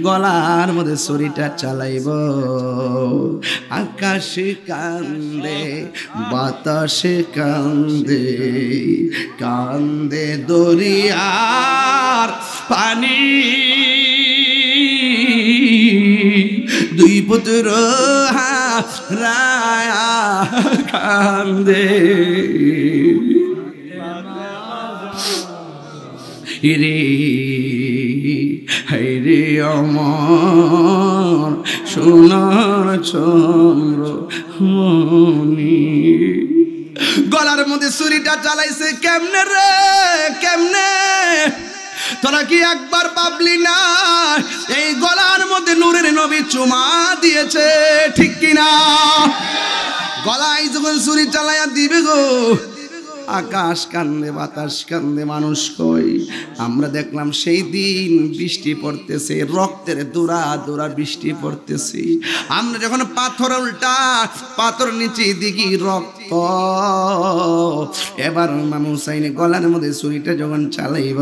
গলার মধ্যে ছুরিটা চালাইব, আকাশে কান্দে বাতাসে কান্দে, কান্দে দরিয়ার পানি, দুই পুত্র হারায়া কান্দে রে হায়রে আমার সোনার চন্দ্র মনি গলার মধ্যে ছুরিটা চালাইছে কেমনে রে কেমনে তোরা কি একবার ভাবলি না এই গলার মধ্যে নূরের নবী চুমা দিয়েছে ঠিক কিনা গলায় যখন ছুরি চালাইয়া দিবে গো আকাশ কান্দে বাতাস কান্দে মানুষ কই আমরা দেখলাম সেই দিন বৃষ্টি পড়তেছে রক্তের দোরা দোরা বৃষ্টি পড়তেছে আমরা যখন পাথর উল্টা পাথর নিচে দেখি রক্ত এবার ইমাম হুসাইনের গলার মধ্যে ছুরিটা যখন চালাইব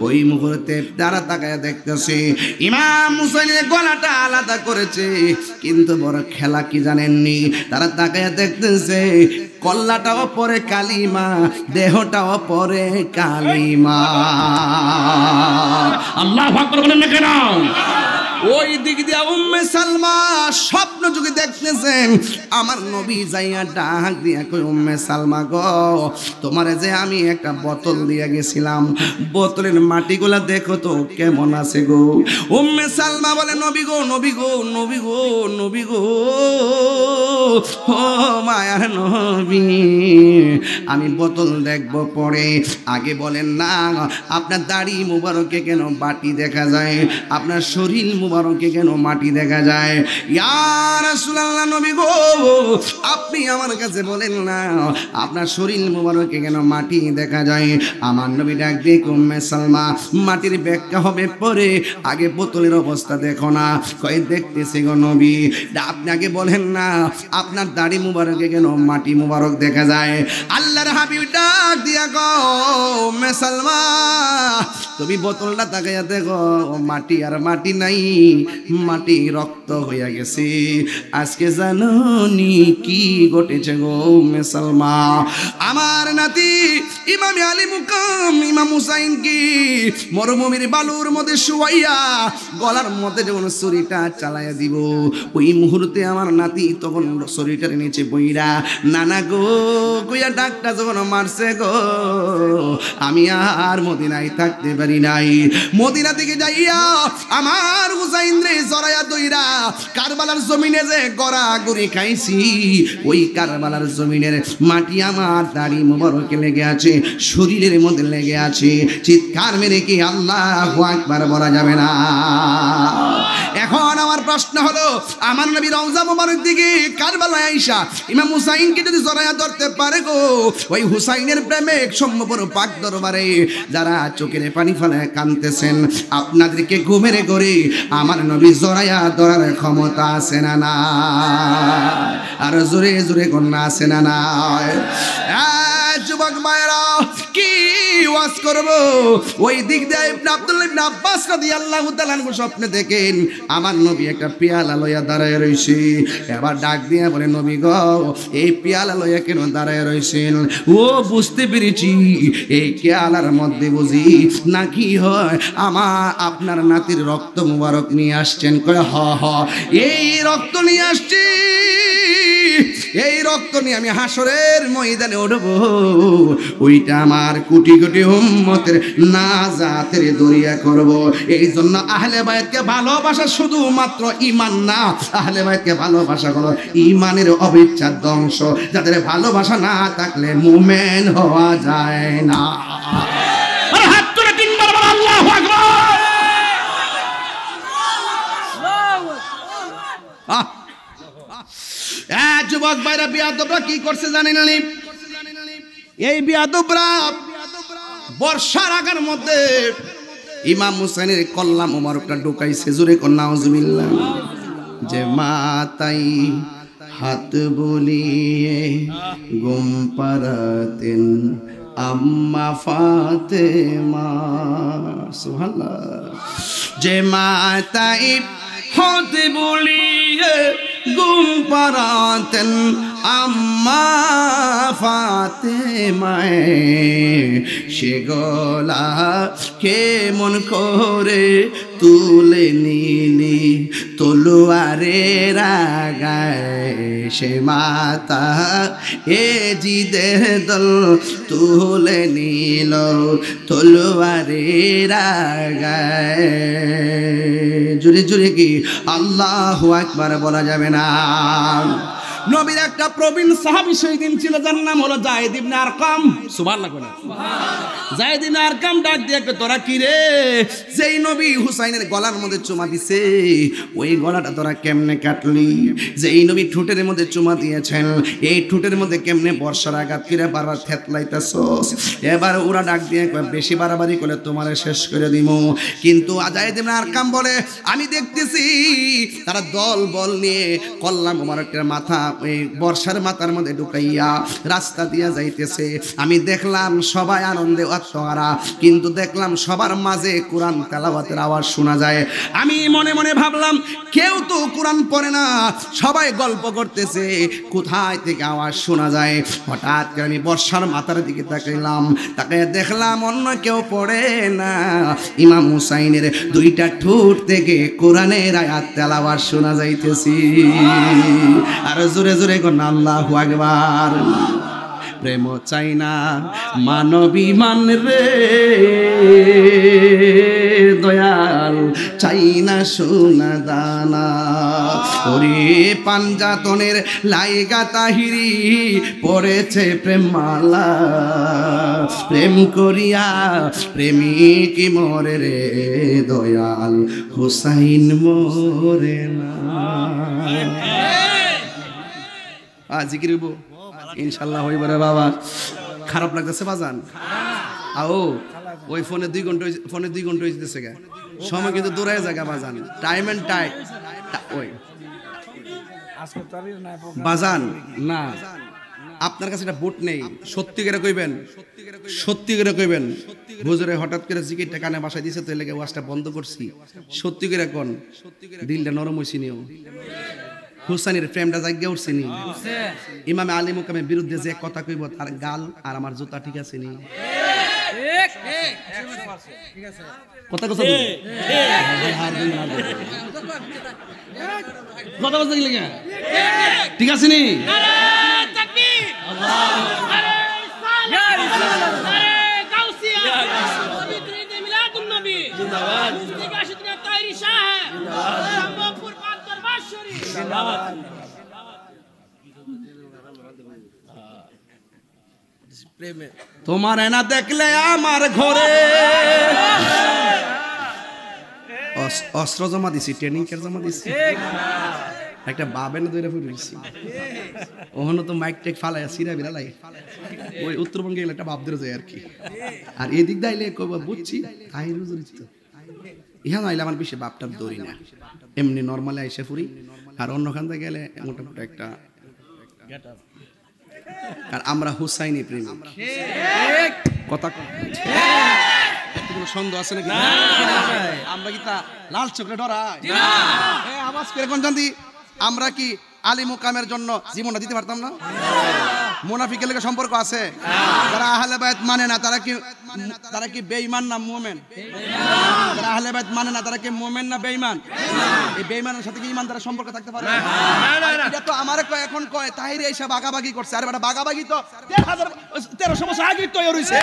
ওই মুহূর্তে তারা তাকায় দেখতেছে ইমাম হুসাইনের গলাটা আলাদা করেছে কিন্তু বড় খেলা কি জানেননি তারা তাকায় দেখতেছে কল্লাটাও পরে কালিমা দেহটাও পরে কালিমা আল্লাহু আকবার বলেন না কেন ওই দিক দিয়া উম্মে সালমা স্বপ্ন যুগে দেখতেছেন আমার নবী যাইয়া ডাক দিয়া কই উম্মে সালমা গো তোমারে যে আমি একটা বোতল দিয়া গেছিলাম বোতলের মাটিগুলা দেখো তো কেমন আছে গো উম্মে সালমা বলে নবী গো নবী গো নবী গো নবী গো ও মায়ার নবী আমি বোতল দেখবো পরে আগে বলেন না আপনার দাড়ি মুবারকে কেন বাটি দেখা যায় আপনার শরীর মুবারকে কেন মাটি দেখা যায় ইয়া রাসূলুল্লাহ নবী গো আপনি আমার কাছে বলেন না আপনার শরীর মুবারকে কেন মাটি দেখা যায় আমার নবী ডাক দিয়ে উম্মে সালমা মাটির ব্যাখ্যা হবে পরে আগে বোতলের অবস্থা দেখো না কই দেখতেছি গো নবী আপনি আগে বলেন না আপনার দাড়ি মুবারকে কেন মাটি মুবারক দেখা যায় আল্লাহর হাবিব ডাক দিয়া গো উম্মে সালমা তুমি বোতলটা তাকাইয়া দেখো মাটি আর মাটি নাই মাটি রক্ত হইয়া গেছে আজকে জানোনি কি ঘটেছে গো উম্মে সালমা আমার নাতি ইমাম আলী মুকাম ইমাম হুসাইন কি মরুভূমির বালুর মধ্যে শুয়াইয়া গলার মধ্যে যখন ছুরিটা চালাইয়া দিব ওই মুহূর্তে আমার নাতি তখন ছুরিটার নিচে বইরা নানা গো কইয়া ডাকটা যখন মারছে গো আমি আর মদিনায় থাকতে পারি নাই মদিনা থেকে যাইয়া আমার হুসাইন রে জড়াইয়া দইরা কারবালার জমিনে যে গড়াগড়ি খাইছি ওই কারবালার জমিনের মাটি আমার দাড়ি মুবারকে লেগে আছে শরীরের মধ্যে লেগে আছে চিৎকার মেরে কি আল্লাহু আকবার বলা যাবে না এখন আমার প্রশ্ন হলো আমার নবী রওজা মুবারক দিকে কারবালায় আইসা ইমাম হুসাইনকে যদি জড়াইয়া ধরতে পারে গো ওই হুসাইনের প্রেমে সম্ভবর পাক দরবারে যারা চোখের পানি ফেলায় কাঁদতেছেন আপনাদেরকে ঘুমের করে আমার নবী জড়াইয়া ধরার ক্ষমতা আছে না না আর জোরে জোরে কন্যা আছে না না যুবক মায়েরা কি ওয়াজ করব ওই দিক দিয়ে ইবনে আব্দুল্লাহ ইবনে আব্বাস রাদিয়াল্লাহু তাআলা আনহু স্বপ্নে দেখেন আমার নবী একটা পেয়ালা লইয়া দাঁড়ায় রইছে এবার ডাক দিয়ে বলে নবী গো এই পেয়ালা লইয়া কেন দাঁড়ায় রইছেন ও বুঝতে পেরেছি এই পেয়ালার মধ্যে বুঝি নাকি হয় আপনার নাতির রক্ত মুবারক নিয়ে আসছেন কয় হ হ এই রক্ত নিয়ে আসছি এই রক্ত নিয়ে আমি হাসরের ময়দানে উঠব ওইটা আমার কোটি কোটি উম্মতের নাজাতের দরিয়া করব এই জন্য আহলে বায়াতকে ভালোবাসা শুধুমাত্র ঈমান না আহলে বায়াতকে ভালোবাসা হলো ঈমানের অবিচ্ছেদ্য অংশ যাদের ভালোবাসা না থাকলে মুমিন হওয়া যায় না আর হাত তুলে তিনবার বল আল্লাহু আকবার যুবক ভাইরা বিয়াদবরা কি করছে জানেন না এই বিয়াদবরা বর্ষার আগার মধ্যে ইমাম হুসাইনের কল্লা মোবারকটা ঢুকাইছে জোরে কোন নাউজুবিল্লাহ যে মাতাই হাত বুলিয়ে ঘুম পাড়াতেন আম্মা ফাতেমা সুবহানাল্লাহ যে মাতাই হাত বুলিয়ে ঘুম পাড়াতেন আম্মা ফাতেমায় সে গলা কেমন করে তুলে নিলি তলোয়ারের আগায় সে মাতা এ জিদের দল তুলে নিল তলোয়ারের আগায়। জুড়ে জুড়ে কি আল্লাহু আকবার বলা যাবে না? নবীর একটা প্রবীণ সাহাবী সেই দিন ছিল, যার নাম হলো যায়েদ ইবনে আরকাম। সুবহানাল্লাহ। যায়েদ ইবনে আরকাম ডাক দিয়ে তোরা কি রে, যেই নবী হুসাইনের গলার মধ্যে চুমা দিছে ওই গলাটা তোরা কেমনে কাটলি? যেই নবী ঠোঁটের মধ্যে চুমা দিয়েছেন এই ঠোঁটের মধ্যে কেমনে বর্ষার আঘাত করে বারবার থেতলাইতেছস? এবার ওরা ডাক দিয়ে কয় বেশি বাড়াবাড়ি করলে তোমারে শেষ করে দিব। কিন্তু যায়েদ ইবনে আরকাম বলে আমি দেখতেছি তারা দল বল নিয়ে কল্লা মোবারকের মাথা এই বর্ষার মাথার মধ্যে ঢুকাইয়া রাস্তা দিয়া যাইতেছে। আমি দেখলাম সবাই আনন্দে আত্মহারা, কিন্তু দেখলাম সবার মাঝে কোরআন তেলাওয়াতের আওয়াজ শোনা যায়। আমি মনে মনে ভাবলাম কেউ তো কোরআন পড়ে না, সবাই গল্প করতেছে, কোথায় থেকে আওয়াজ শোনা যায়? হঠাৎ করে আমি বর্ষার মাথার দিকে তাকাইলাম, তাকে দেখলাম অন্য কেউ পড়ে না, ইমাম হুসাইনের দুইটা ঠোঁট থেকে কোরআনের আয়াত তেলাওয়াত শোনা যাইতেছি। আর জোরে জোরে কোন আল্লাহু আকবার। প্রেম চাই না মানবী মান রে দয়াল, চাই না সোনা দানা। ওরে পাঞ্জাতনের লাইগা তাহিরি পড়েছে প্রেম মালা, প্রেম করিয়া প্রেমিক মরে রে দয়াল, হুসাইন মরে না। জিকির হইব ইনশাল্লাহ, হইব রে বাবা। খারাপ লাগতেছে বাজান? আও ওই ফোনে 2 ঘন্টা হইতেছে গা, সময় কিন্তু দৌড়ায় জায়গা বাজান, টাইম এন্ড টাইট। ওই বাজান না, আপনার কাছে একটা বুট নেই, সত্যি করে কইবেন, সত্যি করে কইবেন। হুজুরে হঠাৎ করে জিকিরটা কানে বাসায় দিছে তো এলাকা ওয়াজটা বন্ধ করছি, সত্যি করে কোন দিলটা নরম হইছি নিও। হুসাইনের প্রেমটা জায়গা উঠছে নি? ইমামে আলী মুকামের বিরুদ্ধে যে কথা কইব তার গাল আর আমার জুতা ঠিক আছে নি? কথা কথা কথা বলতে গেলে ঠিক আছে নি? তোমার না দেখলে আমার ঘরে অস্ত্র জমা দিছি, ট্রেনিং কেয়ার জমা দিছি, একটা বাবেন দইরা ফুটছি ওখানে তো মাইক টেক ফালাইয়া সিরা বিড়ালাই ওই উত্তরবঙ্গে গেলে একটা বাপ ধরে যায় আর কি। আর এদিক দাইলে কবা বুঝছি তাই রুজুরি তো ইহা নাইলে আমার বেশি বাপটার দৌড়ি না, এমনি নর্মালি আইসে ফুরি। আর অন্যখান থেকে গেলে মোটামুটি একটা, আর আমরা হুসাইনি প্রেমিক। কথা কোনো সন্দেহ আছে নাকি? আমরা কি তা লাল চোখে ডরাই? আওয়াজ করে কোন জানতি? আমরা কি আলী মুকামের জন্য জীবনটা দিতে পারতাম না? মুনাফিকের লগে সম্পর্ক আছে, যারা আহলে বাইত মানে না তারা কি বেঈমান না মুমিন? যারা আহলে বাইত মানে না তারা কি মুমিন না বেঈমান? এই বেঈমানের সাথে কি ইমানদারের সম্পর্ক থাকতে পারে? এটা তো আমারে কয় এখন কয় তাহিরি এসে বাগাবাগি করছে। আরে বেটা বাগাবাগি তো 1300 বছর আগে তৈরি হইছে।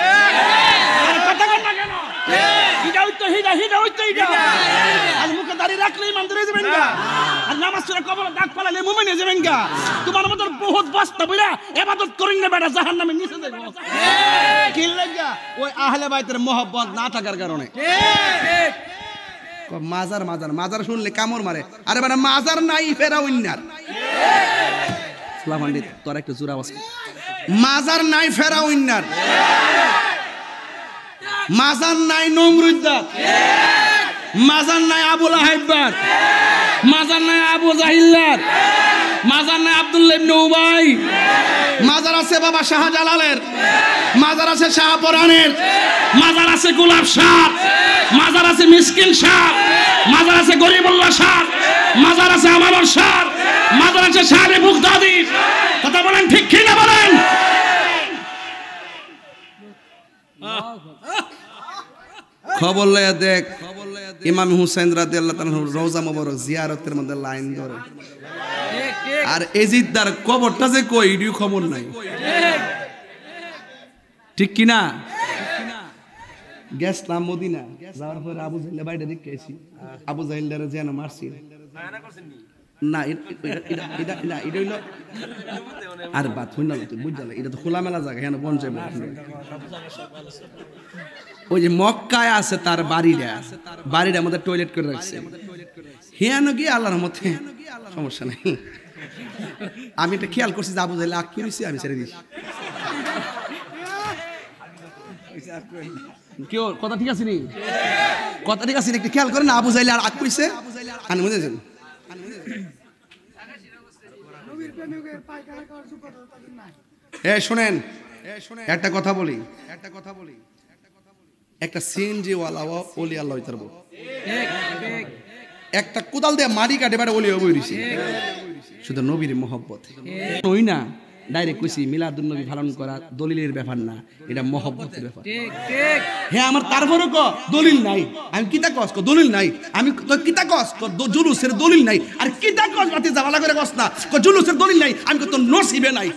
কথা কর না কেন? হিদা হইতো হিদা আর মুখে দাড়ি রাখলে ইমানদার হয়ে যাবেন গা, আর নামাজ পড়ে কবরে দাগ ফালালে মুমিন হয়ে যাবেন গা। তোমার মত বহুত বস্তা বইরা ইবাদত করেন না বেটা, জাহান্নামে নিচে যাইবো। কি লাগা? ওই আহলে বাইতের মহব্বত না থাকার কারণে। ঠিক মাজার মাজার মাজার শুনলে কামড় মারে। আরে বেটা মাজার নাই ফেরাউন্নার, সালাম আলাইকুম তোর একটু জোরে আওয়াজ। মাজার নাই ফেরাউন্নার, মাজার নাই নমরুদ্দার, মাজার নাই আবু লাহাইবার, মাজার নাই আবু জাহিল্লার, মাজার নাই আব্দুল্লাহ ইবনে উবাই, মাজার আছে বাবা শাহজালালের, মাজার আছে শাহপরানের, মাজার আছে গোলাপ শাহ, মাজার আছে মিসকিন শাহ, মাজার আছে গরিবুল্লাহ শাহ, মাজার আছে আমানুর শাহ, মাজার আছে শাহে বুগদাদি। কথা বলেন ঠিক কি না বলেন? খবর লয়ে দেখ ইমাম হুসাইন রাদিয়াল্লাহু তাআলা রওজা মোবারক জিয়ারতের মধ্যে লাইন ধরে, আর এজিদদার কবরটা যে কই ইডিও খবর নাই, ঠিক কি না? গেছলাম মদিনা, যাওয়ার পরে আবু জাহেলের বাড়িটা দেখে এসি, আবু জাহেলের যেন মারছি না, এটা হইল আর বাত হইল না, তুই বুঝলি এটা তো খোলামেলা জায়গা, হ্যাঁ বন যাবে। ওই যে মক্কায় আছে তার বাড়িটা আমাদের টয়লেট করে রাখছে, হ্যাঁ নাকি আল্লাহর মতে সমস্যা নাই। আমি এটা খেয়াল করছি যে আবু জাহেল আগ করেছি, আমি ছেড়ে দিছি। কেউ কথা ঠিক আছে নি? কথা ঠিক আছে একটু খেয়াল করেন, আবু জাহেল আর আগ কইছে, আনি বুঝেছেন? শোনেন একটা কথা বলি, একটা সিএনজি ওয়ালা ওলি আল্লাহ হইতে পারবো, একটা কোদাল দিয়ে মাটি কাটে বাড়ি ওলি হয়ে রইছে, শুধু নবীর মহব্বত। ওই না ডাইরেক্ট কইছি মিলাদুন নবী পালন করা দলিলের ব্যাপার না, এটা মহব্বতের ব্যাপার। হ্যাঁ আমার তারপরে ক দলিল নাই, আমি কিতা কস ক দলিল নাই, আমি তো কিতা কস ক জুলুসের দলিল নাই, আর কিতা কস রাতে জামালা করে কস না ক জুলুসের দলিল নাই, আমি তো নসিবে নাই।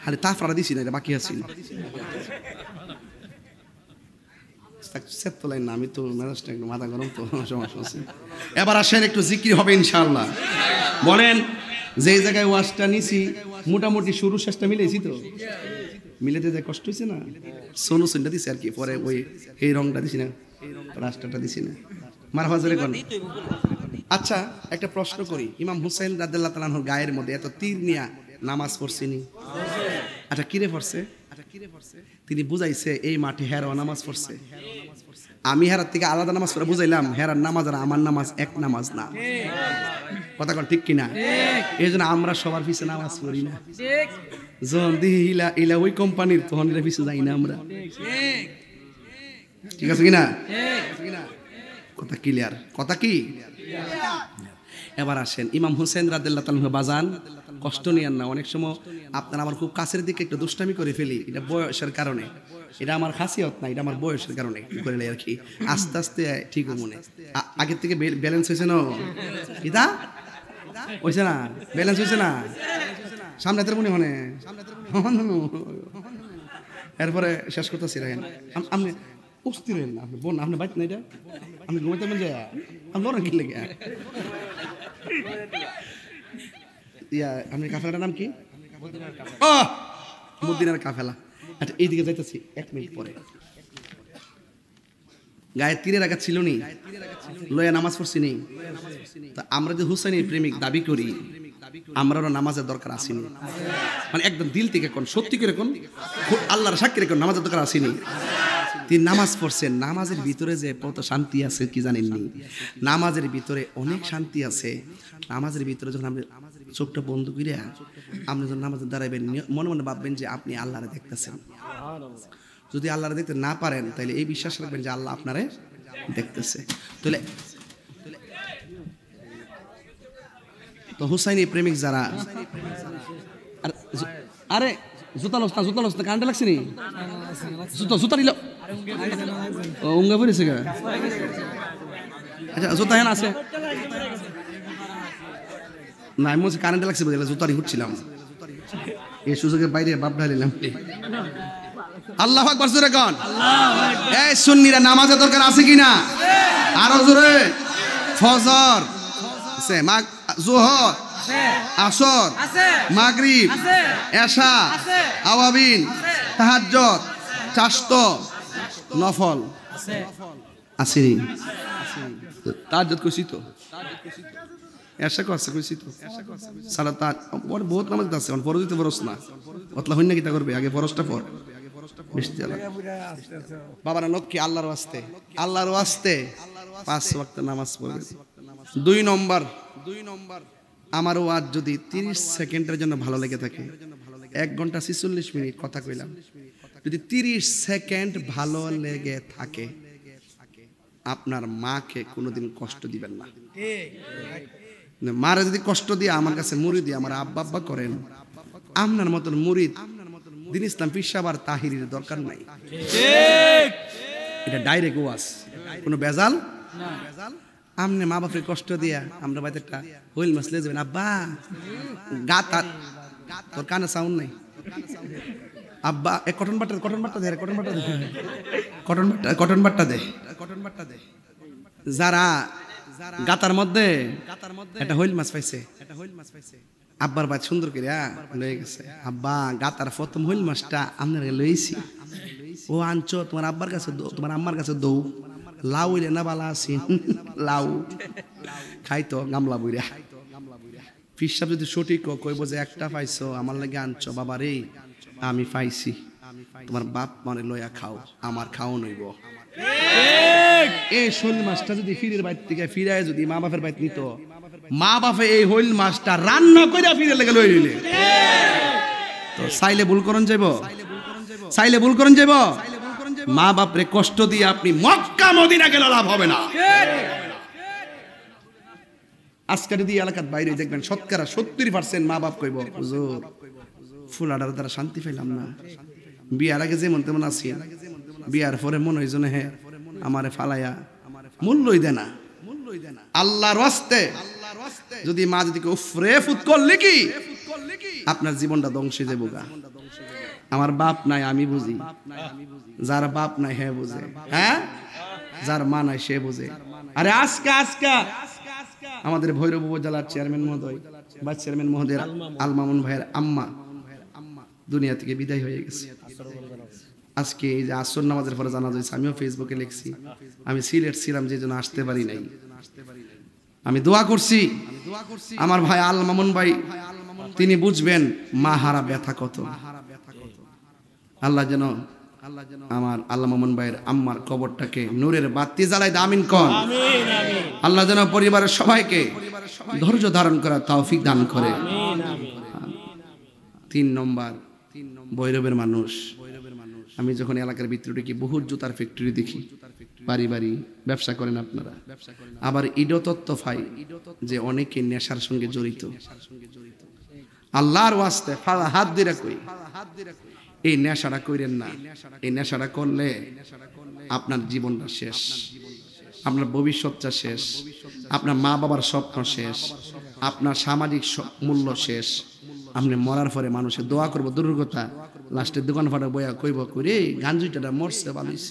আরে তাফরা দিছি না, এটা বাকি আছে না, আমি তো মেজাজটা একটু মাথা গরম তো সমস্যা আছে। এবার আসেন একটু জিকির হবে ইনশাআল্লাহ। বলেন যে জায়গায় ওয়াজটা নিছি মোটামুটি শুরু শেষটা মিলেছি তো, মিলেতে যে কষ্ট হয়েছে না, সোনু সুনটা দিছি আর কি, পরে ওই এই রংটা দিছি না, রাস্তাটা দিছি না, মার হাজারে কোন। আচ্ছা একটা প্রশ্ন করি, ইমাম হুসাইন রাদিয়াল্লাহু তাআলার গায়ের মধ্যে এত তীর নিয়া নামাজ পড়ছিনি? আচ্ছা কিরে পড়ছে? তিনি বুঝাইছে এই মাঠে হেরা নামাজ পড়ছে, আমি হেরার থেকে আলাদা নামাজ পড়ে বুঝাইলাম হেরার নামাজ আর আমার নামাজ এক নামাজ না, কথা কন ঠিক কিনা? এই জন্য আমরা সবার পিছনে নামাজ পড়ি না, যখন দিহি ইলা ওই কোম্পানির তখন এরা পিছনে যাই না আমরা, ঠিক আছে কিনা? কথা ক্লিয়ার, কথা কি? এবার আসেন ইমাম হুসাইন রাদিয়াল্লাহু তাআলা বাজান, কষ্ট নিয়েন না, অনেক সময় আপনার আমার খুব কাছের দিকে একটু দুষ্টামি করে ফেলি, এটা বয়সের কারণে, এটা আমার খাসিয়ত না, এটা আমার বয়সের কারণে করে আর কি, আস্তে আস্তে ঠিক মনে আগের থেকে ব্যালেন্স হয়েছে না, কিতা হয়েছে না, ব্যালেন্স হয়েছে না, সামনে তোর মনে হনে এরপরে শেষ করতেছি। রাখেন আপনি অস্থির হলেন না, আপনি বোন আপনি বাইক না, এটা আপনি ঘুমাইতে মন যায়, আমি লড়া কি লেগে আপনার কাফেলাটার নাম কি? মদিনার কাফেলা। আচ্ছা এইদিকে যাইতেছি, 1 মিনিট পরে গায়ে তীরে রাখা ছিল নি, লয়া নামাজ পড়ছি নেই, তা আমরা যে হুসাইনের প্রেমিক দাবি করি, আমরাও নামাজের দরকার আসেনি, মানে একদম দিল থেকে কোন সত্যি করে কোন আল্লাহর সাক্ষী রেখে নামাজের দরকার আসেনি। তিনি নামাজ পড়ছেন, নামাজের ভিতরে যে কত শান্তি আছে কি জানেননি? নামাজের ভিতরে অনেক শান্তি আছে। নামাজের ভিতরে যখন আপনি চোখটা বন্ধ করিয়া আপনি যখন নামাজে দাঁড়াবেন, মনে মনে ভাববেন যে আপনি আল্লাহরে দেখতেছেন। যদি আল্লাহরে দেখতে না পারেন তাহলে এই বিশ্বাস রাখবেন যে আল্লাহ আপনারে দেখতেছে। তাহলে তো হুসাইনি প্রেমিক যারা, আরে জুতা লস না কারেন্ট লাগছে নি, জুতা নিল উঙ্গা পড়েছে গা। আচ্ছা জুতা হেন আছে না, আমি বলছি কারেন্ট লাগছে বুঝলে, জুতারি উঠছিলাম এই সুযোগের বাইরে বাপ ঢালিলাম। আল্লাহু আকবার জোরে কোন। এই সুন্নিরা নামাজের দরকার আছে কিনা? আরো জোরে। ফজর আছে, যোহর, আসর, মাগরিব, এশা, আওয়াবিন, তাহাজ্জুদ, চাশত, নফল আছে। তাহাজ্জুদ কইছি তো, এশা কইছে কইছি তো, সালাত বহুত নামাজ আছে, ফরজ দিতে ফরজ না, অতলা হইন না কিতা করবে, আগে ফরজটা পড়। বাবারা লক্ষ্মী আল্লাহর ওয়াস্তে, আল্লাহর ওয়াস্তে 5 ওয়াক্ত নামাজ পড়বে। 2 নম্বর আমার ওয়াজ যদি 30 সেকেন্ডের জন্য ভালো লেগে থাকে, 1 ঘন্টা 46 মিনিট কথা কইলাম, যদি 30 সেকেন্ড ভালো লেগে থাকে, আপনার মাকে কোনোদিন কষ্ট দিবেন না। মারা যদি কষ্ট দিয়ে আমার কাছে মুরিদ আমার আব্বা আব্বা করেন, আপনার মতন মুরিদ দিন ইসলাম পীর সাহেব আর তাহিরির দরকার নাই। এটা ডাইরেক্ট ওয়াজ, কোনো বেজাল না। আমনে মা বাপের কষ্ট দিয়া আমরা বাইতে একটা হইল মাছ লে যাবেন আব্বা গাতার তোর কানে সাউন্ড নাই আব্বা এ কটন বাট্টা দে কটন বাট্টা দে যারা গাতার মধ্যে একটা হইল মাছ পাইছে আব্বার বাদ সুন্দর করে লয়ে গেছে আব্বা গাতার প্রথম হইল মাছটা আপনার লইছি ও আনছো তোমার আব্বার কাছে তোমার আম্মার কাছে দৌ লাউ হইলে না বালা আছি লাউ খাইতো গামলা বইরা পিসাব যদি সঠিক কইব যে একটা পাইছো আমার লাগে আনছো বাবা রে আমি পাইছি তোমার বাপ মানে লইয়া খাও আমার খাও নইব এই শোল মাছটা যদি ফিরের বাইর থেকে ফিরায় যদি মা বাপের বাইর নিত মা বাপে এই হইল মাছটা রান্না কইরা ফিরে লেগে লই নিলে তো চাইলে ভুল করন যাইব মা বাপরে কষ্ট দিয়ে আপনি মক্কা মদিনা গেলে লাভ হবে না। আজকে যদি এলাকার বাইরে দেখবেন শতকরা 70% মা বাপ কইব হুজুর ফুলাডার দ্বারা শান্তি পাইলাম না, বিয়ার আগে যেমন তেমন আছি, বিয়ার পরে মনে হয় জন্য হ্যাঁ আমারে ফালাইয়া মূল্যই দেয় না। আল্লাহর ওয়াস্তে যদি মা যদি উফরে ফুত করলে কি আপনার জীবনটা ধ্বংস হয়ে যাবে। আমার বাপ নাই আমি বুঝি, যার বাপ নাই হ্যাঁ বুঝে, হ্যাঁ যার মা নাই সে বুঝে। আরে আজকে আমাদের ভৈরব উপজেলার চেয়ারম্যান মহোদয় ভাইস চেয়ারম্যান মহোদয় আল মামুন ভাইয়ের আম্মা দুনিয়া থেকে বিদায় হয়ে গেছে। আজকে এই যে আসর নামাজের পরে জানা যাচ্ছে, আমিও ফেসবুকে লিখছি আমি সিলেট ছিলাম যে জন্য আসতে পারি নাই। আমি দোয়া করছি আমার ভাই আল মামুন ভাই তিনি বুঝবেন মা হারা ব্যথা কত। আল্লাহ যেন আমার আল্লাহ মামুন ভাইয়ের আম্মার কবরটাকে নূরের বাতি জ্বালাই আমিন কোন। আল্লাহ যেন পরিবারের সবাইকে ধৈর্য ধারণ করার তৌফিক দান করে। 3 নম্বর ভৈরবের মানুষ, আমি যখন এলাকার ভিতরে কি বহু জুতার ফ্যাক্টরি দেখি, বাড়ি বাড়ি ব্যবসা করেন আপনারা, আবার ইডো তত্ত্ব পাই যে অনেকে নেশার সঙ্গে জড়িত। আল্লাহর ওয়াস্তে হাত দিয়ে কই এই নেশাটা কইরেন না। এই নেশাটা করলে আপনার জীবনটা শেষ, আপনার ভবিষ্যৎটা শেষ, আপনার মা বাবার স্বপ্ন শেষ, আপনার সামাজিক মূল্য শেষ। আপনি মরার পরে মানুষের দোয়া করবো দুর্গতা, লাস্টের দোকান ফাটা বইয়া কইব করে গাঞ্জুইটা মরছে বালিশ।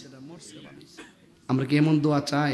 আমরা কি এমন দোয়া চাই?